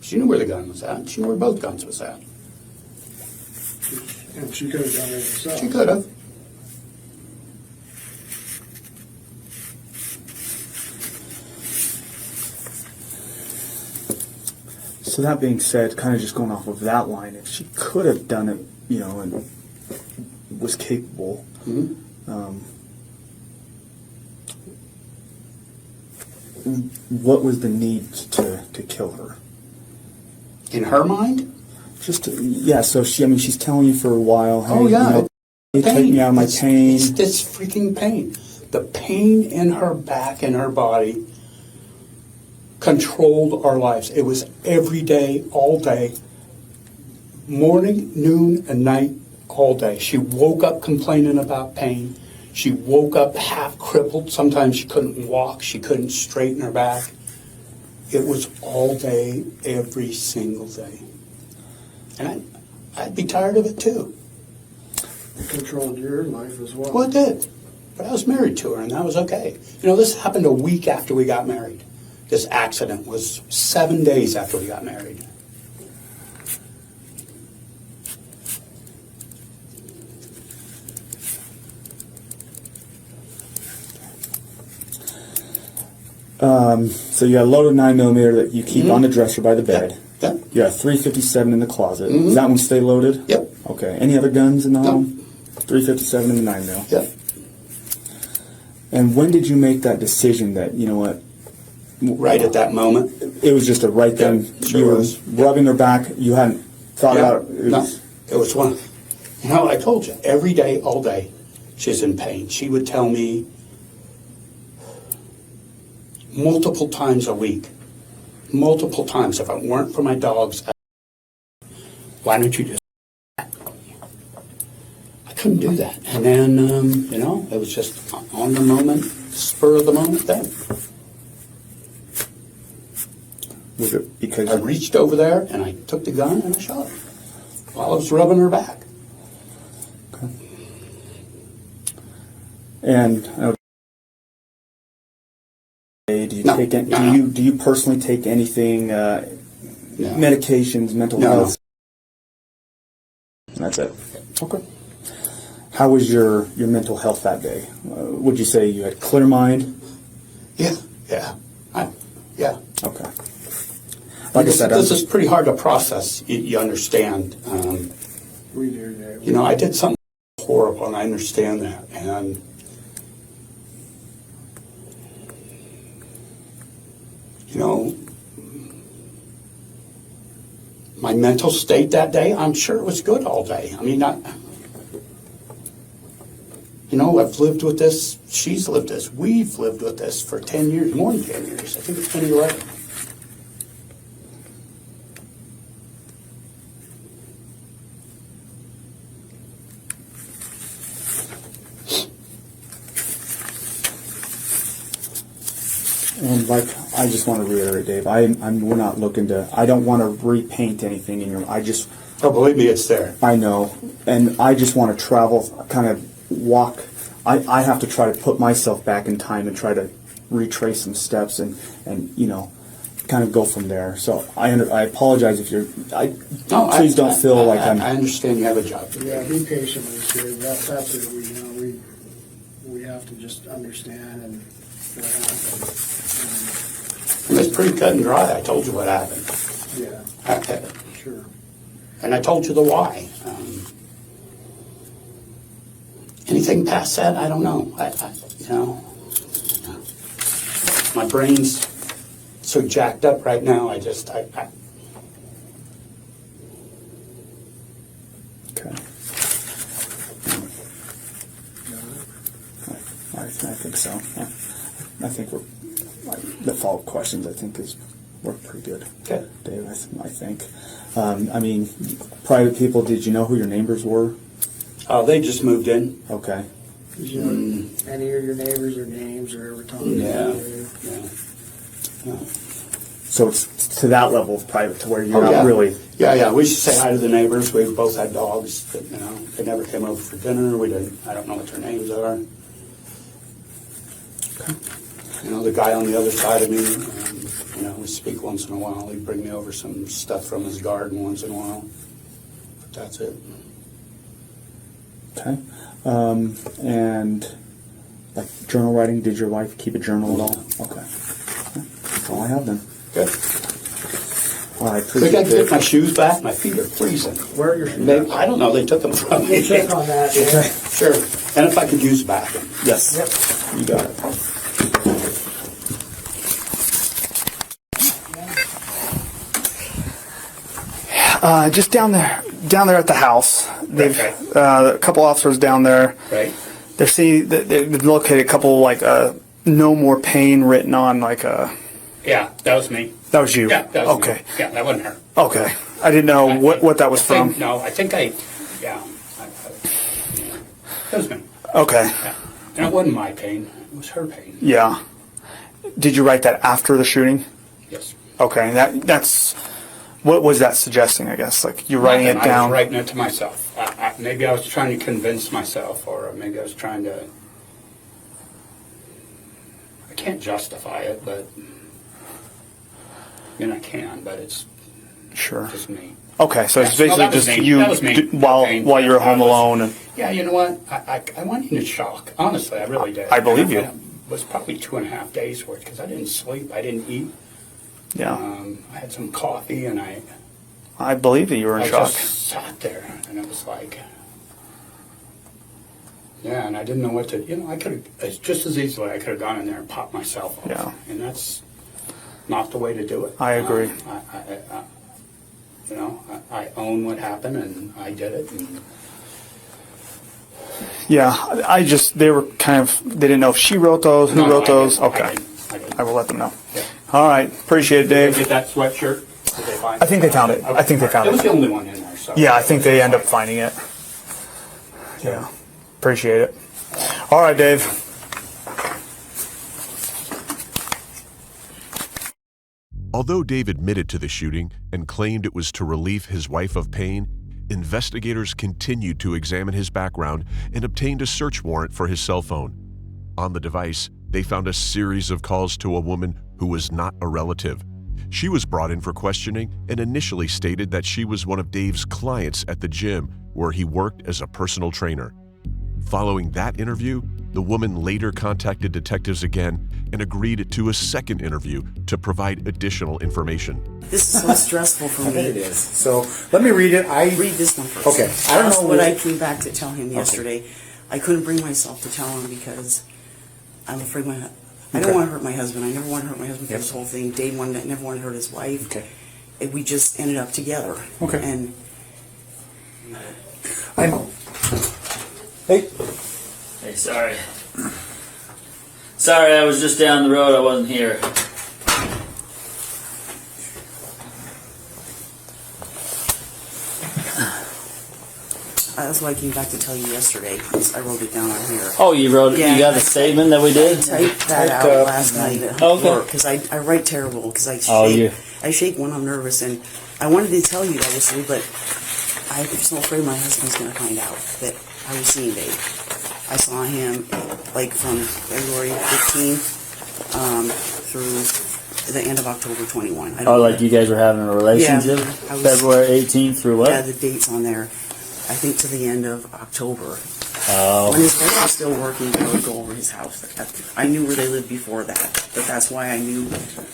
she knew where the gun was at. She knew where both guns was at. And she could have done it herself. She could have. So that being said, kind of just going off of that line, if she could have done it, and was capable. What was the need to kill her? In her mind? Yeah. So she's telling you for a while. Hey, Oh, yeah. You take me out of my pain. It's this freaking pain. The pain in her back and her body controlled our lives. It was every day, all day, morning, noon, and night, all day. She woke up complaining about pain. She woke up half crippled. Sometimes she couldn't walk. She couldn't straighten her back. It was all day, every single day. And I'd be tired of it too. It controlled your life as well. Well, it did. But I was married to her, and that was okay. This happened a week after we got married. This accident was 7 days after we got married. So you got a loaded 9mm that you keep on the dresser by the bed. Yep. You got a .357 in the closet. Does that one stay loaded? Yep. Okay. Any other guns in the No. home? .357 in the 9mm. Yep. And when did you make that decision that, you know what? Right at that moment. It was just a right then. Yeah, sure you were was. rubbing her back. You hadn't thought Yeah. about it. No, it was one. I told you, every day, all day, she's in pain. She would tell me multiple times a week, multiple times, if it weren't for my dogs, why don't you just... I couldn't do that. And then, it was just on the moment, spur of the moment thing. Was it because I reached over there and I took the gun and I shot her while I was rubbing her back. And do you No, take any, no. do you personally take anything, No. medications, mental No. health? That's it. Okay. How was your mental health that day? Would you say you had clear mind? Yeah. Yeah. Okay. Like I said, this is pretty hard to process. You understand. We do that. I did something horrible, and I understand that. And my mental state that day, I'm sure it was good all day. I've lived with this. She's lived this. We've lived with this for 10 years, more than 10 years. I think it's been 11. And I just want to reiterate, Dave, we're not looking to, I don't want to repaint anything in your, Oh, believe me, it's there. I know, and I just want to travel, kind of walk, I have to try to put myself back in time and try to retrace some steps and kind of go from there. So I apologize if please don't feel like I'm... I understand you have a job. Yeah, be patient with us here. That's it. We have to just understand and what happened. It's pretty cut and dry. I told you what happened. Yeah, sure. And I told you the why. Anything past that, I don't know. My brain's so jacked up right now. I Okay. I think so. I think the follow-up questions, I think, worked pretty good. Okay. Dave, I think. Private people, did you know who your neighbors were? They just moved in. Okay. Did you know any of your neighbors or names or ever talk to Yeah. them? So it's to that level of private, to where you're Oh, not really... Yeah. We used to say hi to the neighbors. We both had dogs. But, they never came over for dinner. I don't know what their names are. Okay. The guy on the other side of me, we speak once in a while. He'd bring me over some stuff from his garden once in a while. But that's it. Okay. And journal writing, did your wife keep a journal at all? Okay. That's all I have then. Good. Well, I I appreciate got to get it. my shoes back. My feet are freezing. Where are your shoes? Maybe, I don't know. They took them from me. We'll check on that. Okay. Sure. And if I could use the bathroom. Yes. Yep. You got it. Just down there at the house. They've a couple officers down there. Right. They've located a couple no more pain written on Yeah, that was me. That was you. Yeah, that was okay. me. Yeah, that wasn't her. Okay. I didn't know what that was from. No, I think yeah. That was me. Okay. Yeah. And it wasn't my pain. It was her pain. Yeah. Did you write that after the shooting? Yes. Okay. That's what was that suggesting? I guess you're writing it Nothing. down. I was writing it to myself. Maybe I was trying to convince myself, or maybe I was trying to. I can't justify it, but I can. But it's Sure. just me. Okay, so it's No, basically that was just me. you That was me. while you're home alone. And Yeah, you know what? I went into shock. Honestly, I really did. I believe you. It was probably 2.5 days worth because I didn't sleep. I didn't eat. yeah, I had some coffee and I believe that you were in I shock. just sat there and it was like, yeah, and I didn't know what to, I could have, just as easily I could have gone in there and popped myself off. Yeah. And that's not the way to do it. I agree. I own what happened and I did it. And Yeah, they were they didn't know if she wrote those, who No, wrote I those. didn't. Okay, I didn't. I will let them know. Yeah. All right, appreciate it, Did they Dave. get that sweatshirt? Did they find I think they found it. I think they found It was it. the only one in there. So Yeah, I think they end up finding it. Yeah, appreciate it. All right, Dave. Although Dave admitted to the shooting and claimed it was to relieve his wife of pain, investigators continued to examine his background and obtained a search warrant for his cell phone. On the device, they found a series of calls to a woman who was not a relative. She was brought in for questioning and initially stated that she was one of Dave's clients at the gym where he worked as a personal trainer. Following that interview, the woman later contacted detectives again and agreed to a second interview to provide additional information. This is so stressful for I bet it me. is. So let me read it. Read this one first. Okay. I don't That's know what what- I came back to tell him yesterday. I couldn't bring myself to tell him because I'm afraid I don't Okay. want to hurt my husband. I never want to hurt my husband for Yep. this whole thing. Dave never wanted to hurt his wife. Okay. And we just ended up together. Okay. And Hey, Hey, sorry. Sorry, I was just down the road. I wasn't here. that's what I came back to tell you yesterday. I wrote it down on here. Oh, you wrote. Yeah. You got the statement that we I did. typed that Typed out up. last night at Okay. because I write terrible because I shake. Oh, you- I shake when I'm nervous, and I wanted to tell you that yesterday, but I'm so afraid my husband's going to find out that I was seeing Dave. I saw him from February 15th through the end of October 21. I don't Oh, know. like you guys were having a relationship. I was- February 18th through what? Yeah, the date's on there. I think to the end of October. Oh. When his wife was still working, I would go over his house. I knew where they lived before that, but that's why I knew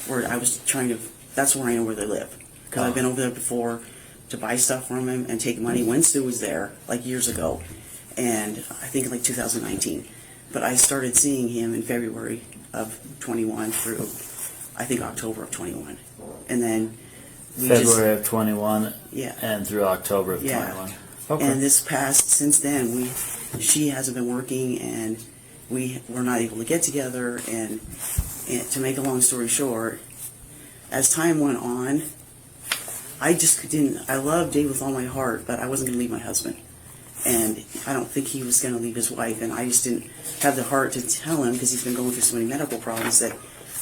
where I was trying to. That's where I know where they live because I've been over there before to buy stuff from him and take money when Sue was there, years ago, and I think in 2019. But I started seeing him in February of 21 through I think October of 21, and then we February of 21 yeah. and through October of Yeah. 21. Okay. And since then, she hasn't been working, and we're not able to get together. And to make a long story short, as time went on, I just didn't. I love Dave with all my heart, but I wasn't going to leave my husband, and I don't think he was going to leave his wife. And I just didn't have the heart to tell him because he's been going through so many medical problems that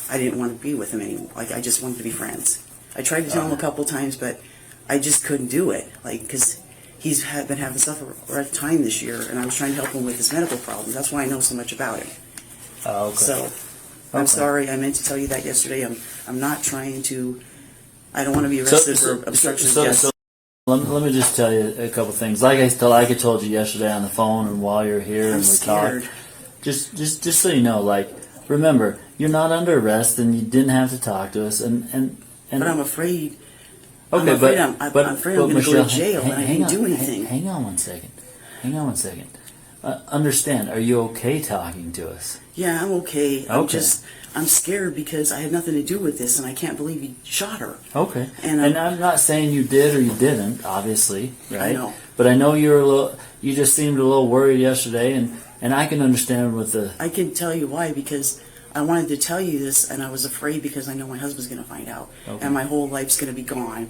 I didn't want to be with him anymore. I just wanted to be friends. I tried to tell him a couple times, but I just couldn't do it. Because he's been having such a rough time this year, and I was trying to help him with his medical problems. That's why I know so much about him. Oh, okay. So, I'm sorry. I meant to tell you that yesterday. I'm not trying to. I don't want to be arrested for obstruction of justice. Let me just tell you a couple things. Like I told you yesterday on the phone, and while you're here I'm and we scared. talked, just so you know, remember, you're not under arrest, and you didn't have to talk to us, and But I'm afraid. Okay, I'm afraid but I'm but, afraid but I'm going to go Michelle, to jail and I hang didn't on, do anything. Hang on one second. Hang on one second. Understand? Are you okay talking to us? Yeah, I'm okay. Okay. I'm scared because I had nothing to do with this, and I can't believe he shot her. Okay. And, I'm not saying you did or you didn't, obviously, right? I know. But I know you just seemed a little worried yesterday, and I can understand with the. I can tell you why, because I wanted to tell you this, and I was afraid because I know my husband's going to find out, Okay. and my whole life's going to be gone,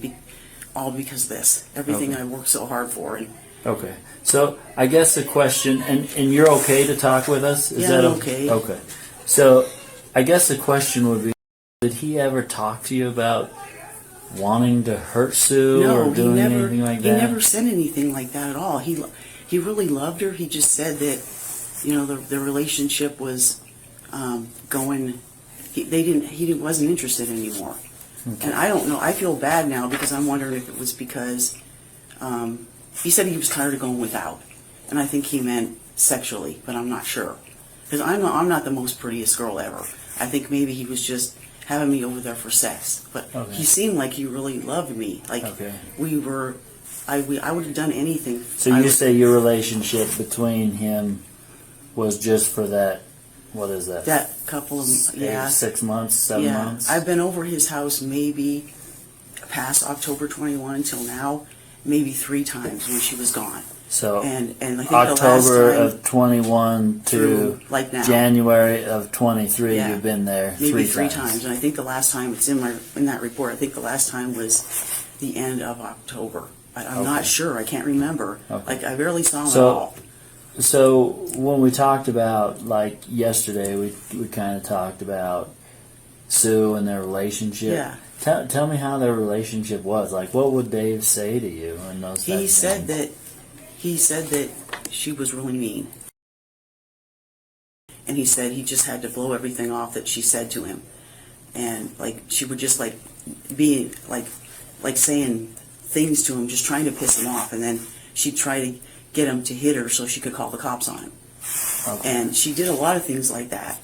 all because of this. Everything Okay. I worked so hard for. And Okay. So I guess the question, and you're okay to talk with us? Is Yeah, that I'm okay. Okay. So I guess the question would be, did he ever talk to you about wanting to hurt Sue no, or doing anything like that? He never said anything like that at all. He really loved her. He just said that, the relationship was going. He wasn't interested anymore. Okay. And I don't know. I feel bad now because I'm wondering if it was because he said he was tired of going without, and I think he meant sexually, but I'm not sure because I'm not the most prettiest girl ever. I think maybe he was just having me over there for sex, but Okay. he seemed like he really loved me. Like Okay. I would have done anything. So you say your relationship between him was just for that, what is that? that couple of 6 months, 7 yeah. months? I've been over his house maybe past October 21 until now, maybe 3 times when she was gone. So And I think October the last time, of 21 to through, like now. January of 23, Yeah. you've been there maybe 3 times. And I think the last time, it's in that report, I think the last time was the end of October. I'm not Okay. sure. I can't remember. Okay. Like, I barely saw him So- at all. So when we talked about, like yesterday, we kind of talked about Sue and their relationship. Yeah. Tell me how their relationship was. Like, what would Dave say to you and those types He of said things? that she was really mean. And he said he just had to blow everything off that she said to him. And like she would just like be like saying things to him, just trying to piss him off, and then she'd try to get him to hit her so she could call the cops on him. Okay. And she did a lot of things like that.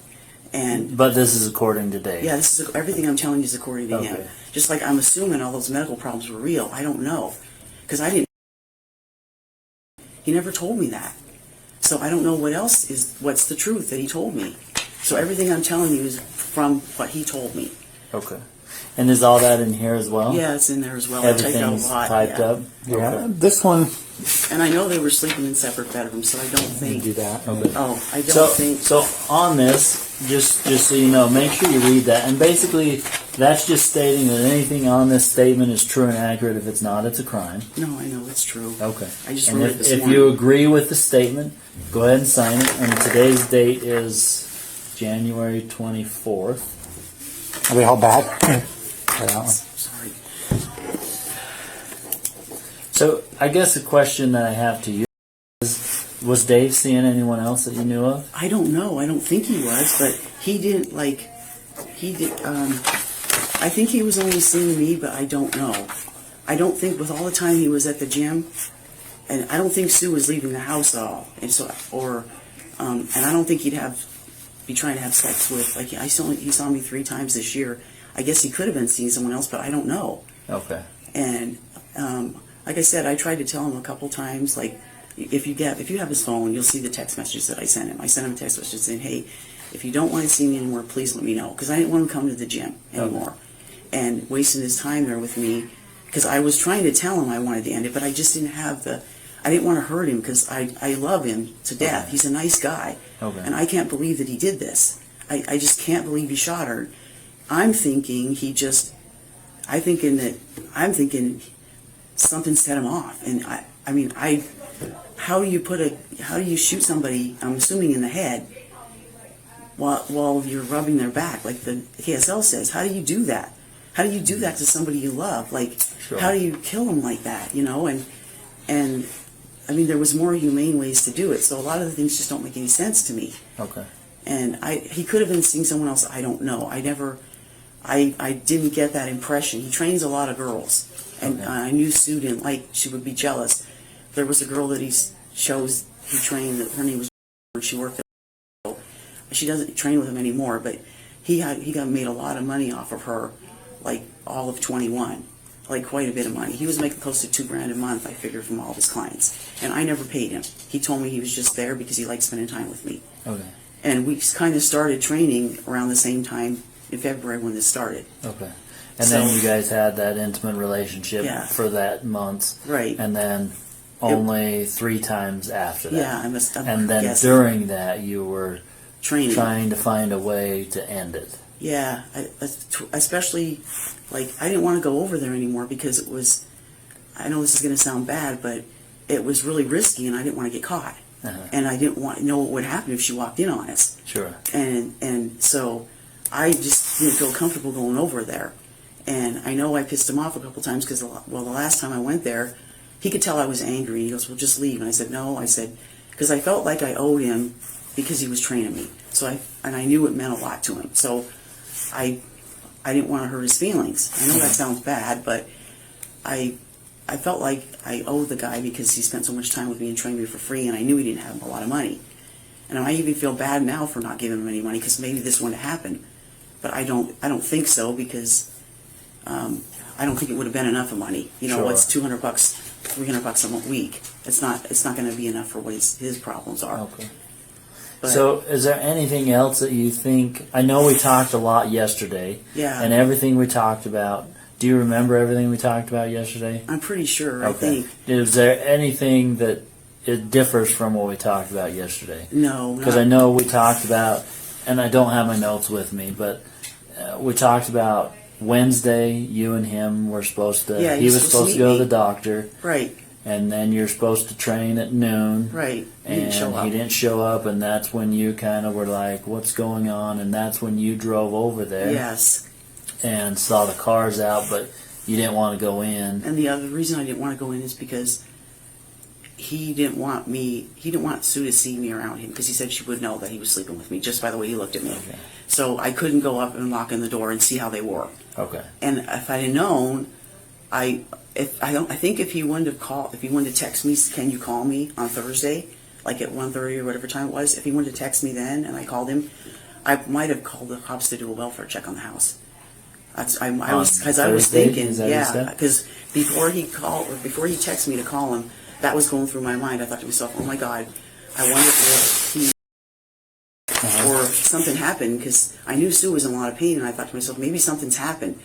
And But this is according to Dave. yeah, this is everything I'm telling you is according to him. Okay. Just like I'm assuming all those medical problems were real. I don't know, because I didn't. He never told me that, so I don't know what's the truth that he told me. So everything I'm telling you is from what he told me. Okay. And is all that in here as well? Yeah, it's in there as well. I typed out a Everything's lot. typed yeah. up? Yeah, Okay. this one. And I know they were sleeping in separate bedrooms, so I don't think. Do that. Okay. Oh, I don't think. So on this, just so you know, make sure you read that. And basically, that's just stating that anything on this statement is true and accurate. If it's not, it's a crime. No, I know it's true. Okay. I just And wrote it if, this if morning. you agree with the statement, go ahead and sign it. And today's date is January 24th. Are they all bad? Sorry. So I guess the question that I have to you is, was Dave seeing anyone else that you knew of? I don't know. I don't think he was, but he didn't like. He did. I think he was only seeing me, but I don't know. I don't think with all the time he was at the gym, and I don't think Sue was leaving the house at all, and so and I don't think he'd be trying to have sex with like he saw me 3 times this year. I guess he could have been seeing someone else, but I don't know. Okay. And like I said, I tried to tell him a couple times, like if you have his phone, you'll see the text messages that I sent him. I sent him a text message saying, "Hey, if you don't want to see me anymore, please let me know," because I didn't want him to come to the gym anymore and wasting his time there with me. Because I was trying to tell him I wanted to end it, but I just didn't have I didn't want to hurt him because I love him to death. Okay. He's a nice guy, Okay. and I can't believe that he did this. I just can't believe he shot her. I'm thinking something set him off, and how do you shoot somebody? I'm assuming in the head while you're rubbing their back, like the KSL says. How do you do that? How do you do that to somebody you love? Like, Sure. how do you kill them like that? And I mean, there was more humane ways to do it. So a lot of the things just don't make any sense to me. Okay. And he could have been seeing someone else. I don't know. I didn't get that impression. He trains a lot of girls, and Okay. I knew Sue didn't she would be jealous. There was a girl that he trained. That her name was. She worked at. She doesn't train with him anymore, but he made a lot of money off of her, like all of 21. like quite a bit of money. He was making close to $2,000 a month, I figured, from all of his clients. And I never paid him. He told me he was just there because he liked spending time with me. Okay. And we kind of started training around the same time in February when this started. Okay. And So- then you guys had that intimate relationship Yeah. for that month. Right. And then only 3 times after that. Yeah, And then yes, during that, you were training. trying to find a way to end it. Yeah, especially, like, I didn't want to go over there anymore because it was, I know this is going to sound bad, but it was really risky and I didn't want to get caught. Uh-huh. And I didn't want to know what would happen if she walked in on us. Sure. And so I just didn't feel comfortable going over there. And I know I pissed him off a couple times because, well, the last time I went there, he could tell I was angry. He goes, well, just leave. And I said, no. I said, because I felt like I owed him because he was training me. So I knew it meant a lot to him. So I didn't want to hurt his feelings. I know that sounds bad, but I felt like I owed the guy because he spent so much time with me and trained me for free, and I knew he didn't have a lot of money. And I even feel bad now for not giving him any money because maybe this wouldn't happen. But I don't think so because I don't think it would have been enough of money. You know, Sure. what's $200, $300 a week? It's not going to be enough for what his problems are. Okay. But, So, is there anything else that you think? I know we talked a lot yesterday. Yeah. And everything we talked about. Do you remember everything we talked about yesterday? I'm pretty sure. I think Is there anything that it differs from what we talked about yesterday? no. Because I know we talked about, and I don't have my notes with me, but we talked about Wednesday. You and him were supposed to. Yeah, he was supposed to go to the doctor, Right. and then you're supposed to train at noon. Right. He And didn't show up. he didn't show up, and that's when you kind of were like, "What's going on?" And that's when you drove over there Yes. and saw the cars out, but you didn't want to go in. And the other reason I didn't want to go in is because he didn't want Sue to see me around him because he said she would know that he was sleeping with me just by the way he looked at me. Okay. So I couldn't go up and knock on the door and see how they were. Okay. And if I had known, I think if he wanted to text me, can you call me on Thursday, like at 1:30 or whatever time it was, if he wanted to text me then and I called him, I might have called the cops to do a welfare check on the house. I was Thursday? thinking, Is that what you yeah, said? because before he texted me to call him, that was going through my mind. I thought to myself, oh my God, I wonder if he or something happened because I knew Sue was in a lot of pain, and I thought to myself, maybe something's happened.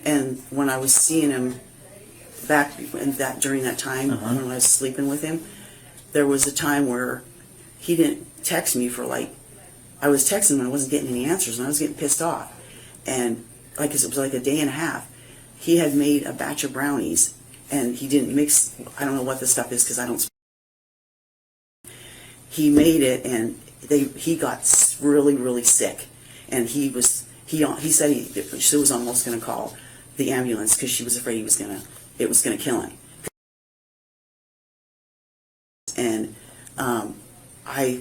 And when I was seeing him back during that time when I was sleeping with him, there was a time where he didn't text me for I was texting him and I wasn't getting any answers, and I was getting pissed off. And it was like a day and a half. He had made a batch of brownies, and he didn't mix. I don't know what the stuff is because I don't. He made it, and he got really, really sick, and he said Sue was almost going to call the ambulance because she was afraid it was going to kill him. And I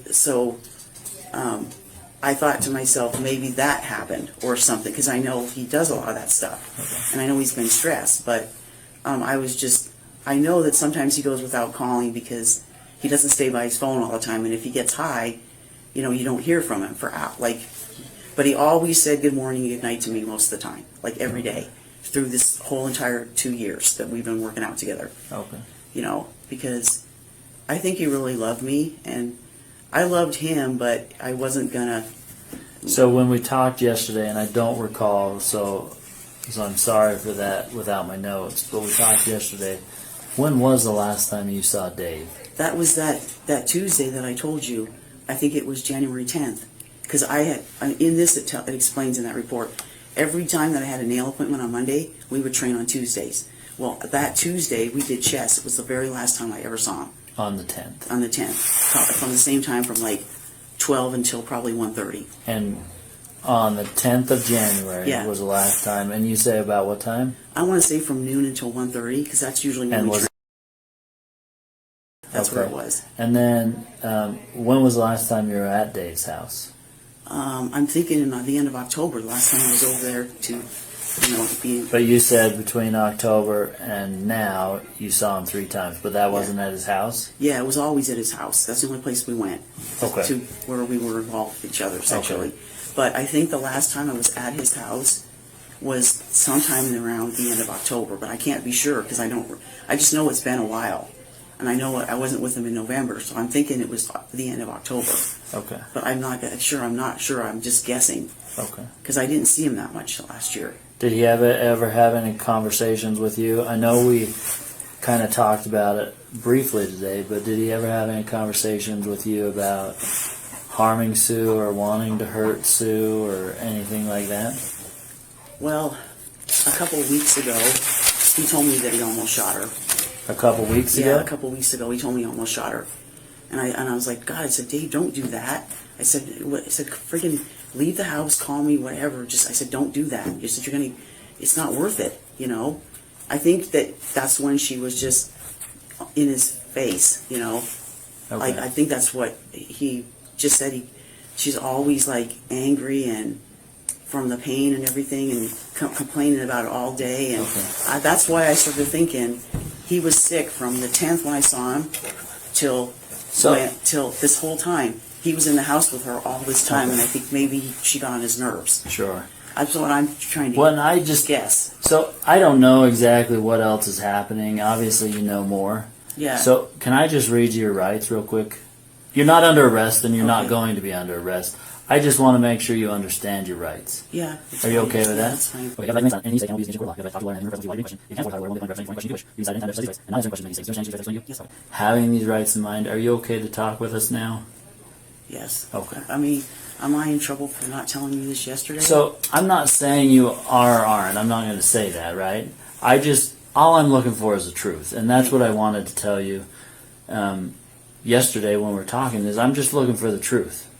thought to myself, maybe that happened or something, because I know he does a lot of that stuff. And I know he's been stressed, but I know that sometimes he goes without calling because he doesn't stay by his phone all the time, and if he gets high, you don't hear from him but he always said good morning and good night to me most of the time, every day, through this whole entire 2 years that we've been working out together. Okay. Because I think he really loved me, and I loved him, but I wasn't gonna. So when we talked yesterday, and I don't recall, so I'm sorry for that without my notes, but we talked yesterday. When was the last time you saw Dave? That was that Tuesday that I told you. I think it was January 10th. Because it explains in that report, every time that I had a nail appointment on Monday, we would train on Tuesdays. Well, that Tuesday, we did chess. It was the very last time I ever saw him. On the 10th. On the 10th. From the same time from 12 until probably 1:30. And on the 10th of January was the last time. And you say about what time? I want to say from noon until 1:30, because that's usually when we train. That's where it was. And then when was the last time you were at Dave's house? I'm thinking the end of October, the last time I was over there to, be... But you said between October and now you saw him 3 times, but that wasn't at his house? Yeah, it was always at his house. That's the only place we went. Okay. To where we were involved with each other sexually. Okay. But I think the last time I was at his house was sometime around the end of October, but I can't be sure because I just know it's been a while. And I know I wasn't with him in November, so I'm thinking it was the end of October. Okay. But I'm not sure. I'm not sure. I'm just guessing Okay. because I didn't see him that much last year. Did he ever have any conversations with you? I know we kind of talked about it briefly today, but did he ever have any conversations with you about harming Sue or wanting to hurt Sue or anything like that? Well, a couple of weeks ago, he told me that he almost shot her. A couple weeks ago? Yeah, a couple of weeks ago, he told me he almost shot her. And I was like, God, I said, Dave, don't do that. I said, freaking leave the house, call me, whatever. I said, don't do that. You said, it's not worth it, you know. I think that's when she was just in his face, you know. Okay. I think that's what he just said. She's always like angry and from the pain and everything and complaining about it all day. And that's why I started thinking he was sick from the 10th when I saw him till this whole time. He was in the house with her all this time, and I think maybe she got on his nerves. Sure. That's what I'm trying to I just guess. So I don't know exactly what else is happening. Obviously, you know more. Yeah. So can I just read you your rights real quick? You're not under arrest, and you're not going to be under arrest. I just want to make sure you understand your rights. Yeah. Are you okay with that? That's fine. Okay, you have that and he said, can we use the court law? You have to talk to lawyer and reference the question. You can't afford to lawyer, only reference any question you wish. You decide anytime to exercise these rights. And now there's any question that you say. Is there anything you say? Yes. Having these rights in mind, are you okay to talk with us now? Yes. Okay. I mean, am I in trouble for not telling you this yesterday? So I'm not saying you are or aren't. I'm not going to say that, right? All I'm looking for is the truth, and that's what I wanted to tell you yesterday when we were talking. Is I'm just looking for the truth.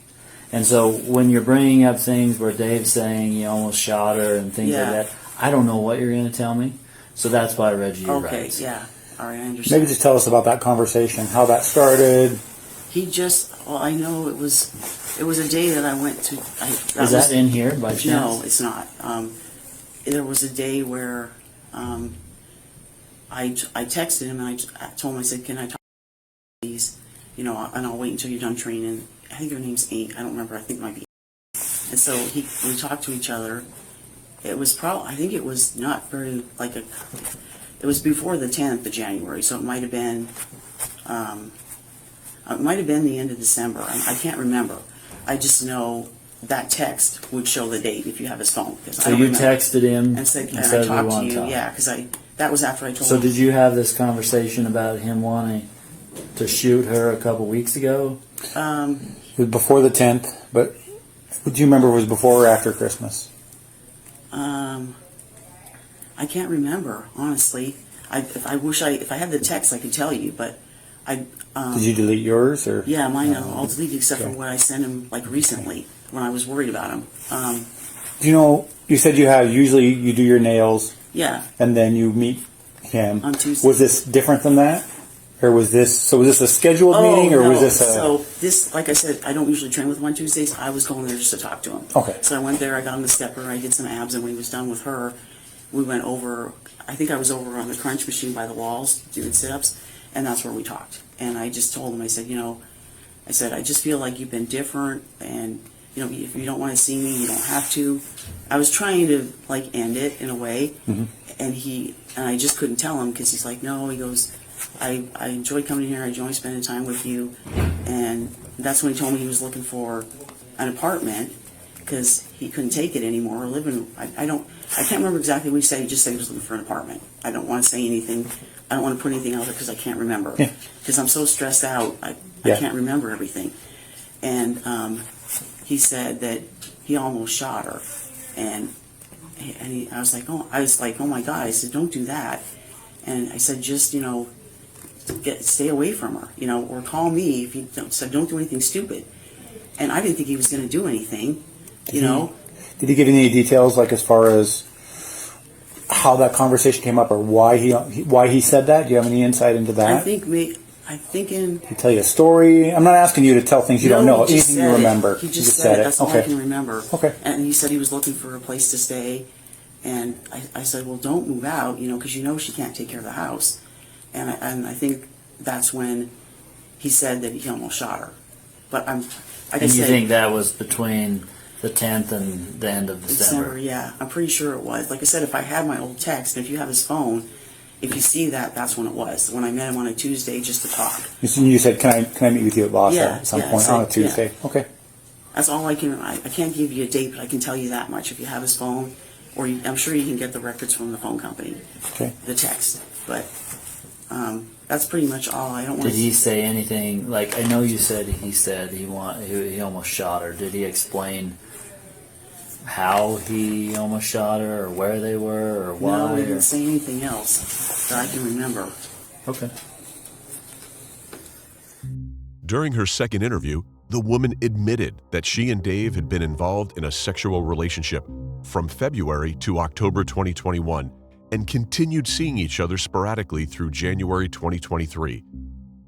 And so when you're bringing up things where Dave's saying he almost shot her and things like that, I don't know what you're going to tell me. So that's why I read you your rights. Okay, yeah. All right, I understand. Maybe just tell us about that conversation, how that started. I know it was a day that I went to. Is that in here by chance? No, it's not. There was a day where I texted him and I told him, I said, can I talk to you, please? You know, and I'll wait until you're done training. I think her name's I don't remember. I think it might be. And so we talked to each other. It was I think it was not very it was before the 10th of January, so it might have been the end of December. I can't remember. I just know that text would show the date if you have his phone. So you texted him and said, I talked to you, yeah, because that was after I told him. So did you have this conversation about him wanting to shoot her a couple weeks ago? It was before the 10th, but would you remember if it was before or after Christmas? I can't remember, honestly. If I had the text, I could tell you, but I. Did you delete yours or? Yeah, mine. I'll delete except for what I sent him recently when I was worried about him. Do you know? You said usually you do your nails. Yeah. And then you meet him on Tuesday. Was this different than that? Or was this a scheduled meeting, or no. was this a... So this, like I said, I don't usually train with him on Tuesdays. I was going there just to talk to him. Okay. So I went there, I got him the stepper, I did some abs, and when he was done with her, we went over, I think I was over on the crunch machine by the walls doing sit-ups, and that's where we talked. And I just told him, I said, I just feel like you've been different, and, if you don't want to see me, you don't have to. I was trying to, end it in a way, and I just couldn't tell him, because he's like, no, he goes... I enjoy coming here. I enjoy spending time with you, and that's when he told me he was looking for an apartment because he couldn't take it anymore. I can't remember exactly what he said. He just said he was looking for an apartment. I don't want to say anything. I don't want to put anything out there because I can't remember. Because I'm so stressed out. I can't remember everything. And he said that he almost shot her, and I was like, oh my God. I said, don't do that. And I said, just stay away from her, or call me if you don't do anything stupid. And I didn't think he was going to do anything, Did he give you any details, as far as how that conversation came up, or why he said that? Do you have any insight into that? I think Did he tell you a story? I'm not asking you to tell things you don't know. Anything you remember. He just said it. That's all I Okay. can remember. Okay. And he said he was looking for a place to stay. And I said, well, don't move out, because she can't take care of the house. And I think that's when he said that he almost shot her. But you think that was between The 10th and the end of December, December. yeah. I'm pretty sure it was. Like I said, if I had my old text, and if you have his phone, if you see that, that's when it was. When I met him on a Tuesday just to talk. You said, can I meet with you at Boss Yeah, at some yeah, point so- on a Tuesday? yeah. Okay. That's all I can. I can't give you a date, but I can tell you that much. If you have his phone, or I'm sure you can get the records from the phone company, Okay. the text. But that's pretty much all. I don't want Did he say anything? Like, I know you said he almost shot her. Did he explain how he almost shot her, or where they were, or why? No, he or- didn't say anything else that I can remember. Okay. During her second interview, the woman admitted that she and Dave had been involved in a sexual relationship from February to October 2021 and continued seeing each other sporadically through January 2023.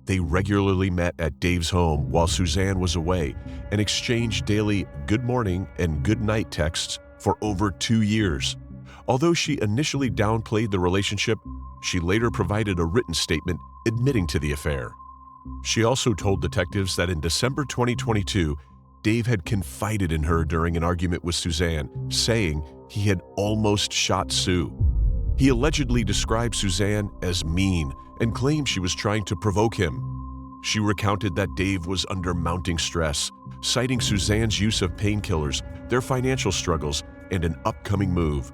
They regularly met at Dave's home while Suzanne was away and exchanged daily good morning and good night texts for over 2 years. Although she initially downplayed the relationship, she later provided a written statement admitting to the affair. She also told detectives that in December 2022, Dave had confided in her during an argument with Suzanne, saying he had almost shot Sue. He allegedly described Suzanne as mean and claimed she was trying to provoke him. She recounted that Dave was under mounting stress, citing Suzanne's use of painkillers, their financial struggles, and an upcoming move.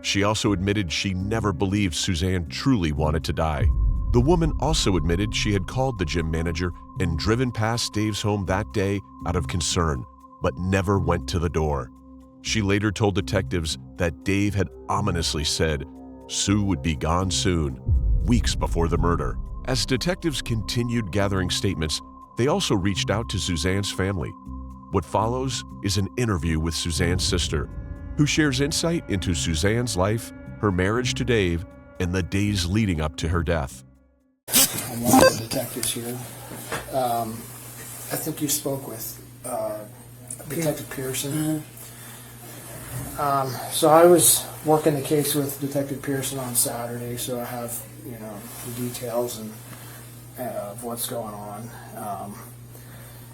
She also admitted she never believed Suzanne truly wanted to die. The woman also admitted she had called the gym manager and driven past Dave's home that day out of concern, but never went to the door. She later told detectives that Dave had ominously said Sue would be gone soon, weeks before the murder. As detectives continued gathering statements, they also reached out to Suzanne's family. What follows is an interview with Suzanne's sister, who shares insight into Suzanne's life, her marriage to Dave, and the days leading up to her death. I'm one of the detectives here. I think you spoke with Detective Pearson. So I was working the case with Detective Pearson on Saturday, so I have, the details and of what's going on.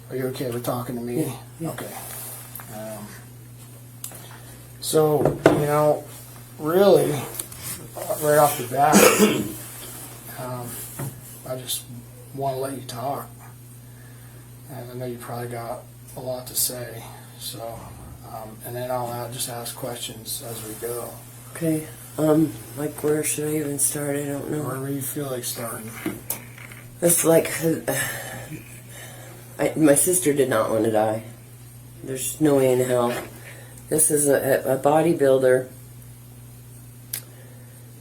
Are you okay with talking to me? Yeah. Okay. So, really, right off the bat, I just want to let you talk. And I know you probably got a lot to say, so, and then I'll just ask questions as we go. Okay, like where should I even start? I don't know. Wherever you feel like starting. It's like, my sister did not want to die. There's no way in hell. This is a bodybuilder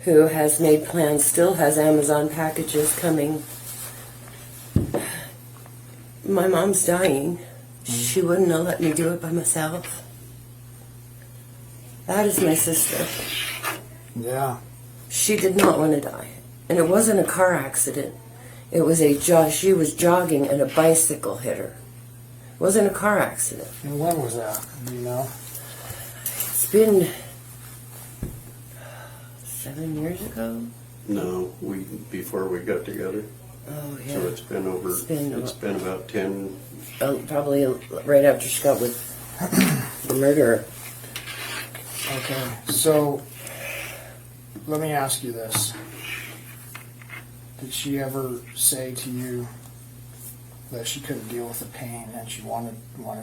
who has made plans, still has Amazon packages coming. My mom's dying. She wouldn't have let me do it by myself. That is my sister. Yeah. She did not want to die. And it wasn't a car accident. It was she was jogging and a bicycle hit her. It wasn't a car accident. And when was that? Do you know? It's been 7 years ago. No, before we got together. Oh yeah. So it's been over. It's been about 10. Probably right after she got with the murderer. Okay, so let me ask you this. Did she ever say to you that she couldn't deal with the pain and she wanted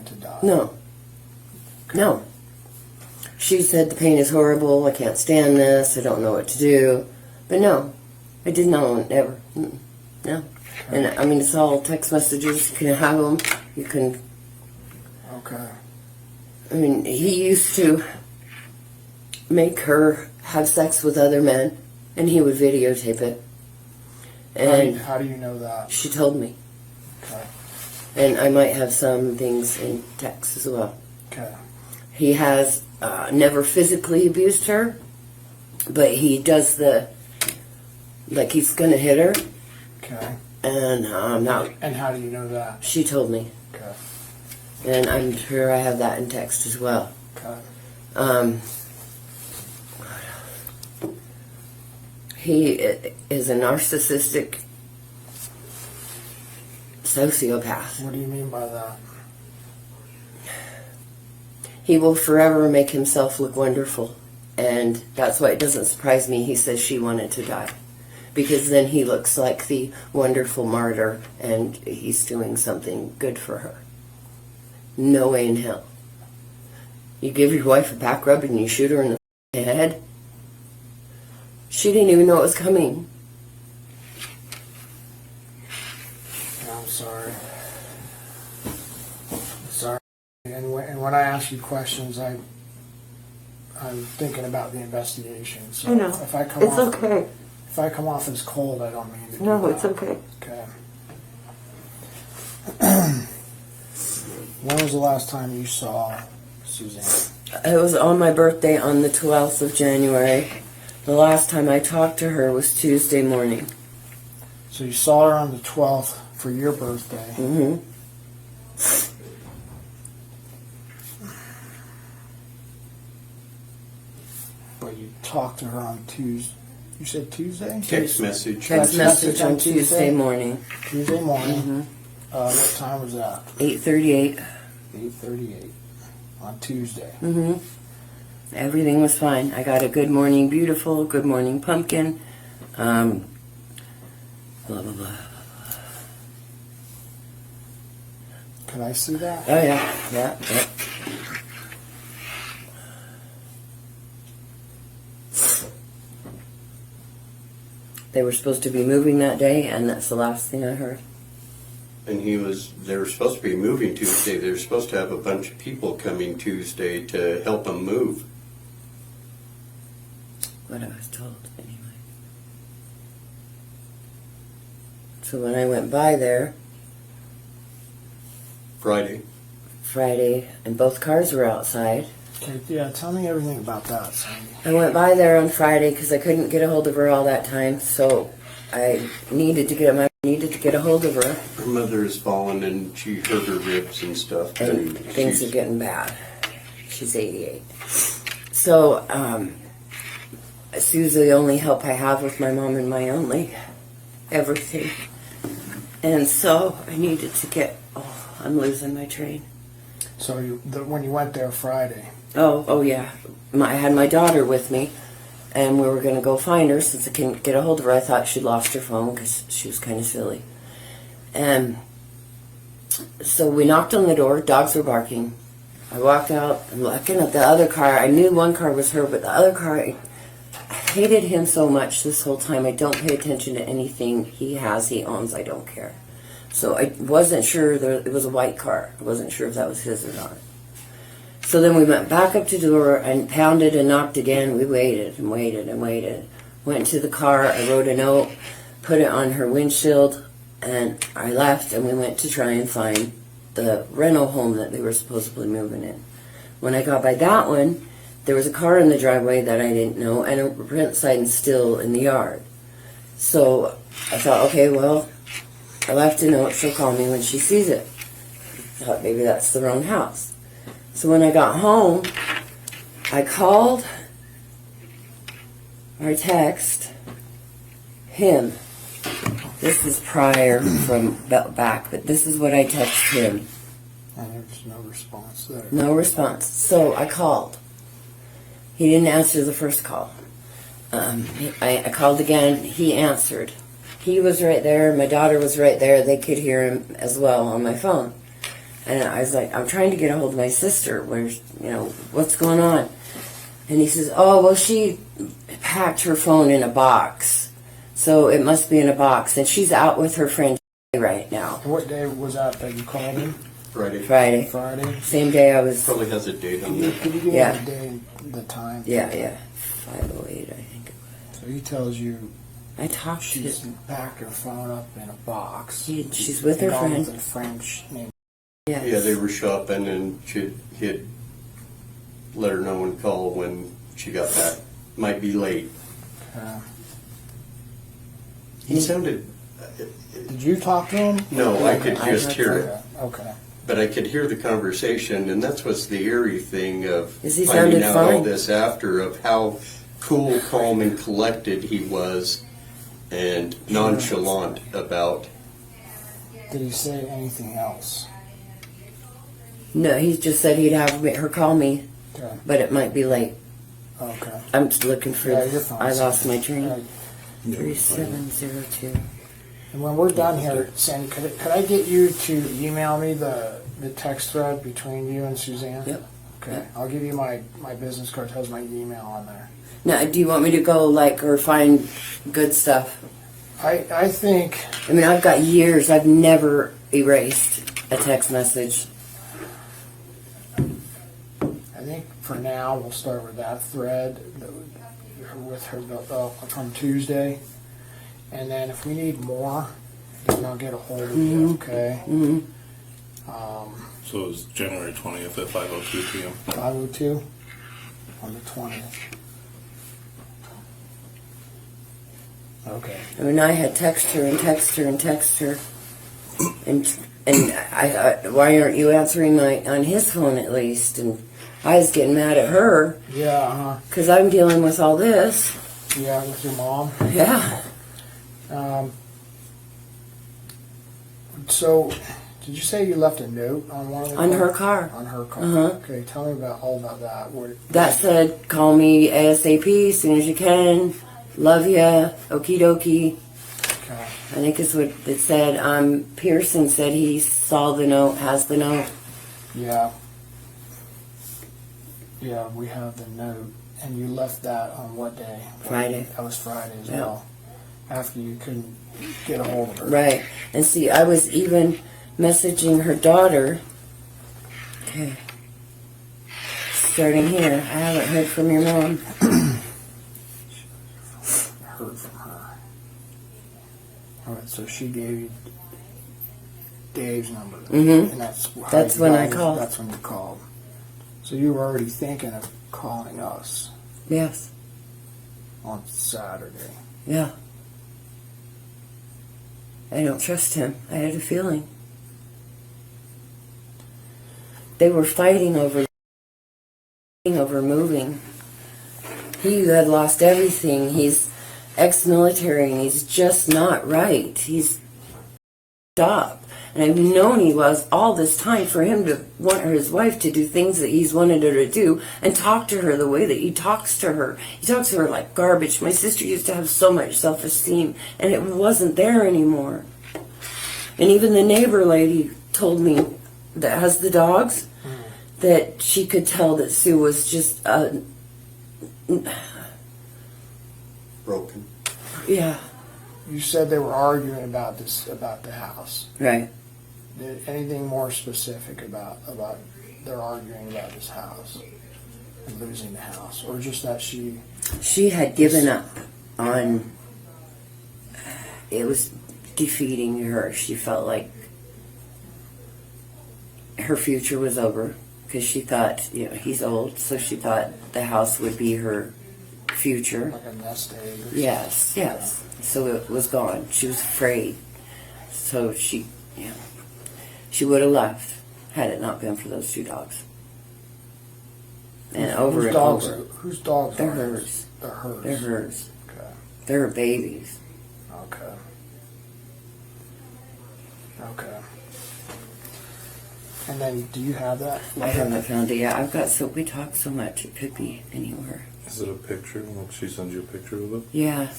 to die? No. No. She said the pain is horrible. I can't stand this. I don't know what to do. But no, I did not want ever. No. And I mean, it's all text messages. You can have them. You can. Okay. I mean, he used to make her have sex with other men, and he would videotape it. And How do you know that? she told me. Okay. And I might have some things in text as well. Okay. He has never physically abused her, but he does like he's gonna hit her. Okay. And now And how do you know that? she told me, Okay. and I'm sure I have that in text as well. Okay. He is a narcissistic sociopath. What do you mean by that? He will forever make himself look wonderful. And that's why it doesn't surprise me he says she wanted to die. Because then he looks like the wonderful martyr and he's doing something good for her. No way in hell. You give your wife a back rub and you shoot her in the head? She didn't even know it was coming. I'm sorry. Sorry. And when I ask you questions, I'm thinking about the investigation. So I know. If I come It's off, okay. if I come off as cold, I don't mean to. No, do it's that. okay. Okay. When was the last time you saw Suzanne? It was on my birthday on the 12th of January. The last time I talked to her was Tuesday morning. So you saw her on the 12th for your birthday. Mm-hmm. But you talked to her on Tuesday. You said Tuesday? Text message. Text message on Tuesday morning. Tuesday morning. Mm-hmm. What time was that? 8:38. 8:38 on Tuesday. Mm-hmm. Everything was fine. I got a good morning beautiful, good morning pumpkin, blah, blah, blah. Can I see that? Oh, yeah. They were supposed to be moving that day, and that's the last thing I heard. And they were supposed to be moving Tuesday. They were supposed to have a bunch of people coming Tuesday to help them move. What I was told, anyway. So when I went by there Friday. and both cars were outside, Okay, yeah, tell me everything about that, Sandy. I went by there on Friday because I couldn't get a hold of her all that time, so I needed to get a hold of her. Her mother has fallen and she hurt her ribs and stuff. And things are getting bad. She's 88. So, Sue's the only help I have with my mom and my only everything. And so I needed to get, I'm losing my train. So when you went there Friday, Oh yeah. I had my daughter with me, and we were going to go find her since I couldn't get a hold of her. I thought she'd lost her phone because she was kind of silly. And so we knocked on the door. Dogs were barking. I walked out. I'm looking at the other car. I knew one car was her, but the other car, I hated him so much this whole time. I don't pay attention to anything he owns. I don't care. So I wasn't sure it was a white car. I wasn't sure if that was his or not. So then we went back up to the door and pounded and knocked again. We waited and waited and waited. Went to the car. I wrote a note, put it on her windshield, and I left, and we went to try and find the rental home that they were supposedly moving in. When I got by that one, there was a car in the driveway that I didn't know, and a rent sign still in the yard. So I thought, okay, well, I left a note. She'll call me when she sees it. I thought maybe that's the wrong house. So when I got home, I called or text him. This is prior from back, but this is what I texted him. and there's no response there. No response. So I called. He didn't answer the first call. I called again. He answered. He was right there. My daughter was right there. They could hear him as well on my phone. And I was like, I'm trying to get a hold of my sister. What's going on? And he says, oh, well, she packed her phone in a box. So it must be in a box. And she's out with her friend right now. What day was that you called him? Friday. Friday? Same day I was... Probably has a date on there. Could you give Yeah. me the day and the time? Yeah. 5:08, I think it was. So he tells you I talked to she's packed her phone up in a box. She's with her And all friend. with a friend named... Yes. Yeah, they were shopping and he'd let her know and call when she got back. Might be late. He sounded... Did you talk to him? No, I could I just heard hear Okay. it. Okay. But I could hear the conversation, and that's what's the eerie thing of Is he finding sounded out all fine? this after, of how cool, calm, and collected he was, and nonchalant about. Did he say anything else? No, he just said he'd have her call me, Okay. but it might be late. Okay. I'm just looking for. Yeah, you're fine. I lost my train. Right. 3702. And when we're done here, Sandy, could I get you to email me the text thread between you and Suzanne? Yep. Okay. Yep. I'll give you my business card. It has my email on there. Now, do you want me to go or find good stuff? I think I mean, I've got years. I've never erased a text message. for now we'll start with that thread with her from Tuesday, and then if we need more, then I'll get a hold of you. Okay. Mm-hmm. So it was January 20th at 5:02 p.m. 5:02 on the 20th. Okay. I mean, I had text her and text her and text her, and I why aren't you answering on his phone at least? And I was getting mad at her Yeah. because I'm dealing with all this. Yeah, with your mom. Yeah. So, did you say you left a note on one of the On her car. On her car. Uh-huh. Okay, tell me all about that. That said, call me ASAP as soon as you can. Love ya. Okie dokie. Okay. I think is what it said. Pearson said he saw the note, has the note. Yeah. Yeah, we have the note. And you left that on what day? Friday. That was Friday as Yeah. well. After you couldn't get a hold of her. Right. And see, I was even messaging her daughter. Okay. Starting here. I haven't heard from your mom. Heard from her. Alright, so she gave you Dave's number. Mhm. And that's That's when I called. That's when you called. So you were already thinking of calling us Yes. on Saturday. Yeah. I don't trust him. I had a feeling. They were fighting over moving. He had lost everything. He's ex-military and he's just not right. He's stopped. And I've known he was all this time for him to want his wife to do things that he's wanted her to do and talk to her the way that he talks to her. He talks to her like garbage. My sister used to have so much self-esteem and it wasn't there anymore. And even the neighbor lady told me that has the dogs that she could tell that Sue was just Broken. yeah, You said they were arguing about the house. right. Anything more specific about their arguing about this house and losing the house, or just that she She had given up on it was defeating her. She felt like her future was over because she thought, he's old, so she thought the house would be her future. like a nest egg? Or Yes, yes. So it was gone. She was afraid. So she would have left had it not been for those two dogs. And over Whose and dogs? over. Whose dogs? They're are those? hers. They're hers. They're hers. Okay. They're her babies. Okay. Okay. And then, do you have that? I haven't found it yet. We talk so much, it could be anywhere. Is it a picture? Like she sends you a picture of it? Yeah.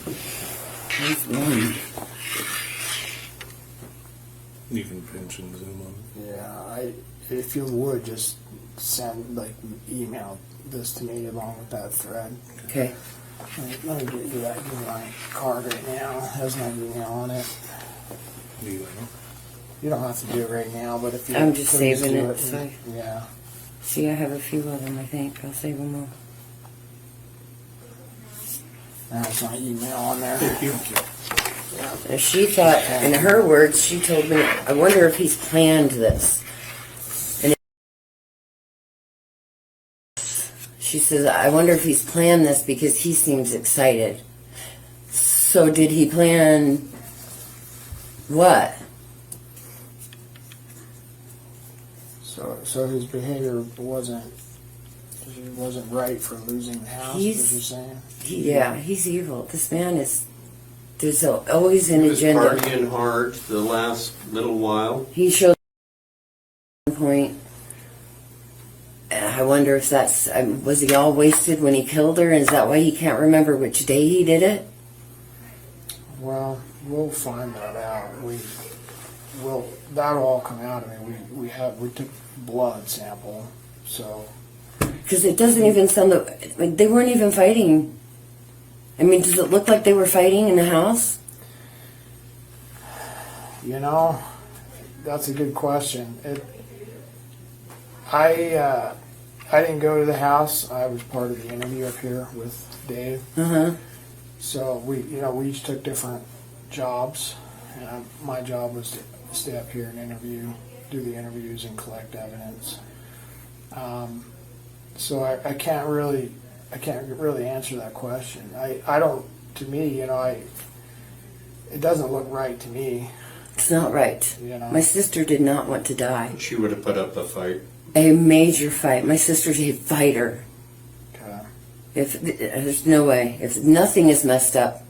There's one. You can pinch and zoom on it. Yeah. If you would just email this to me along with that thread. Okay. Let me get you my card right now. It has my email on it. You know? You don't have to do it right now, but if you I'm just please saving do it, so- Yeah. See, I have a few of them, I think. I'll save them all. That's my email on there. And she thought, in her words, she told me, I wonder if he's planned this. And she says, I wonder if he's planned this because he seems excited. So did he plan what? So his behavior wasn't right for losing the house. He's- What you're saying? He's evil. This man is There's always an He was agenda. partying hard the last little while. He showed at one point. I wonder if that's, was he all wasted when he killed her? And is that why he can't remember which day he did it? Well, we'll find that out. That'll all come out. I mean, we took blood sample, so. Because it doesn't even sound like they weren't even fighting. I mean, does it look like they were fighting in the house? You know, that's a good question. I didn't go to the house. I was part of the interview up here with Dave. So we each took different jobs, and my job was to stay up here and do the interviews and collect evidence. So I can't really answer that question. I don't. To me, it doesn't look right to me. It's not right. My sister did not want to die. She would have put up a fight. A major fight. My sister's a fighter. Okay. If there's no way, if nothing is messed up,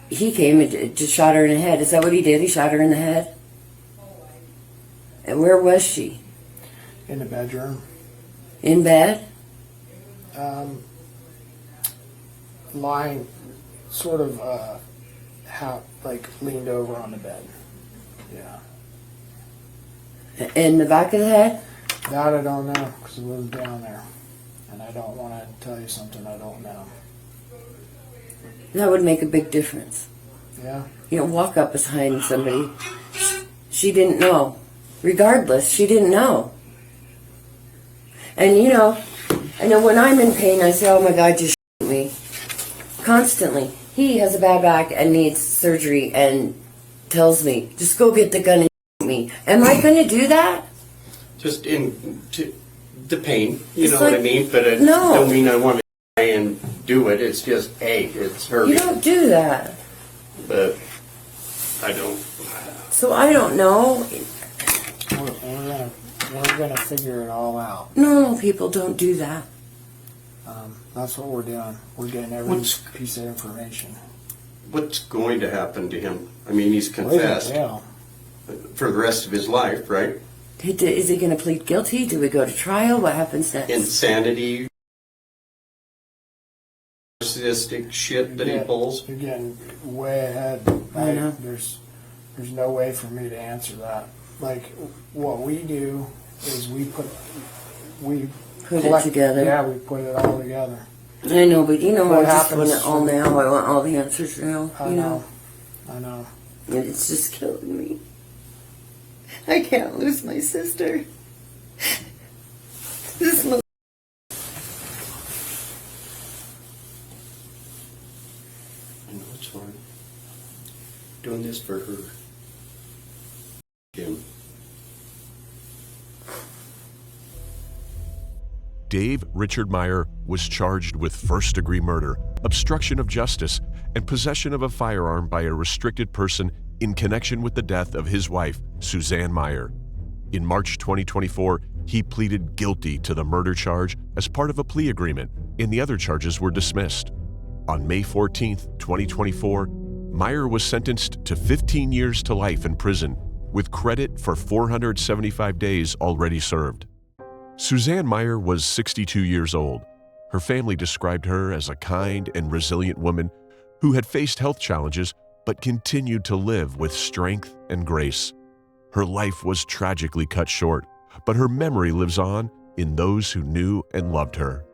he came and just shot her in the head. Is that what he did? He shot her in the head. And where was she? In the bedroom. In bed? Lying, sort of, leaned over on the bed. Yeah. In the back of the head? That I don't know, because it wasn't down there. And I don't want to tell you something I don't know. That would make a big difference. Yeah? You don't walk up behind somebody. She didn't know. Regardless, she didn't know. And I know when I'm in pain, I say, oh my God, just shoot me. Constantly. He has a bad back and needs surgery and tells me, just go get the gun and shoot me. Am I going to do that? Just the pain, you It's know what I like- mean? But it No. don't mean I want to try and do it. It's just, hey, it's hurting. You don't do that. But I don't. So I don't know. We're gonna figure it all out. Normal people don't do that. That's what we're doing. We're getting every piece of information. What's going to happen to him? I mean, he's Well, he's in confessed jail. for the rest of his life, right? Is he going to plead guilty? Do we go to trial? What happens next? Insanity, narcissistic shit that he pulls. You're getting way ahead. I know. There's no way for me to answer that. Like, what we do is we put it together. Yeah, we put it all together. I know, but What I just want happens- it all now. I want all the answers now. I know. I know. And it's just killing me. I can't lose my sister. This mo- I know it's hard. Doing this for her. Jim. Dave Richard Meyer was charged with first-degree murder, obstruction of justice, and possession of a firearm by a restricted person in connection with the death of his wife, Suzanne Meyer. In March 2024, he pleaded guilty to the murder charge as part of a plea agreement, and the other charges were dismissed. On May 14, 2024, Meyer was sentenced to 15 years to life in prison, with credit for 475 days already served. Suzanne Meyer was 62 years old. Her family described her as a kind and resilient woman who had faced health challenges but continued to live with strength and grace. Her life was tragically cut short, but her memory lives on in those who knew and loved her.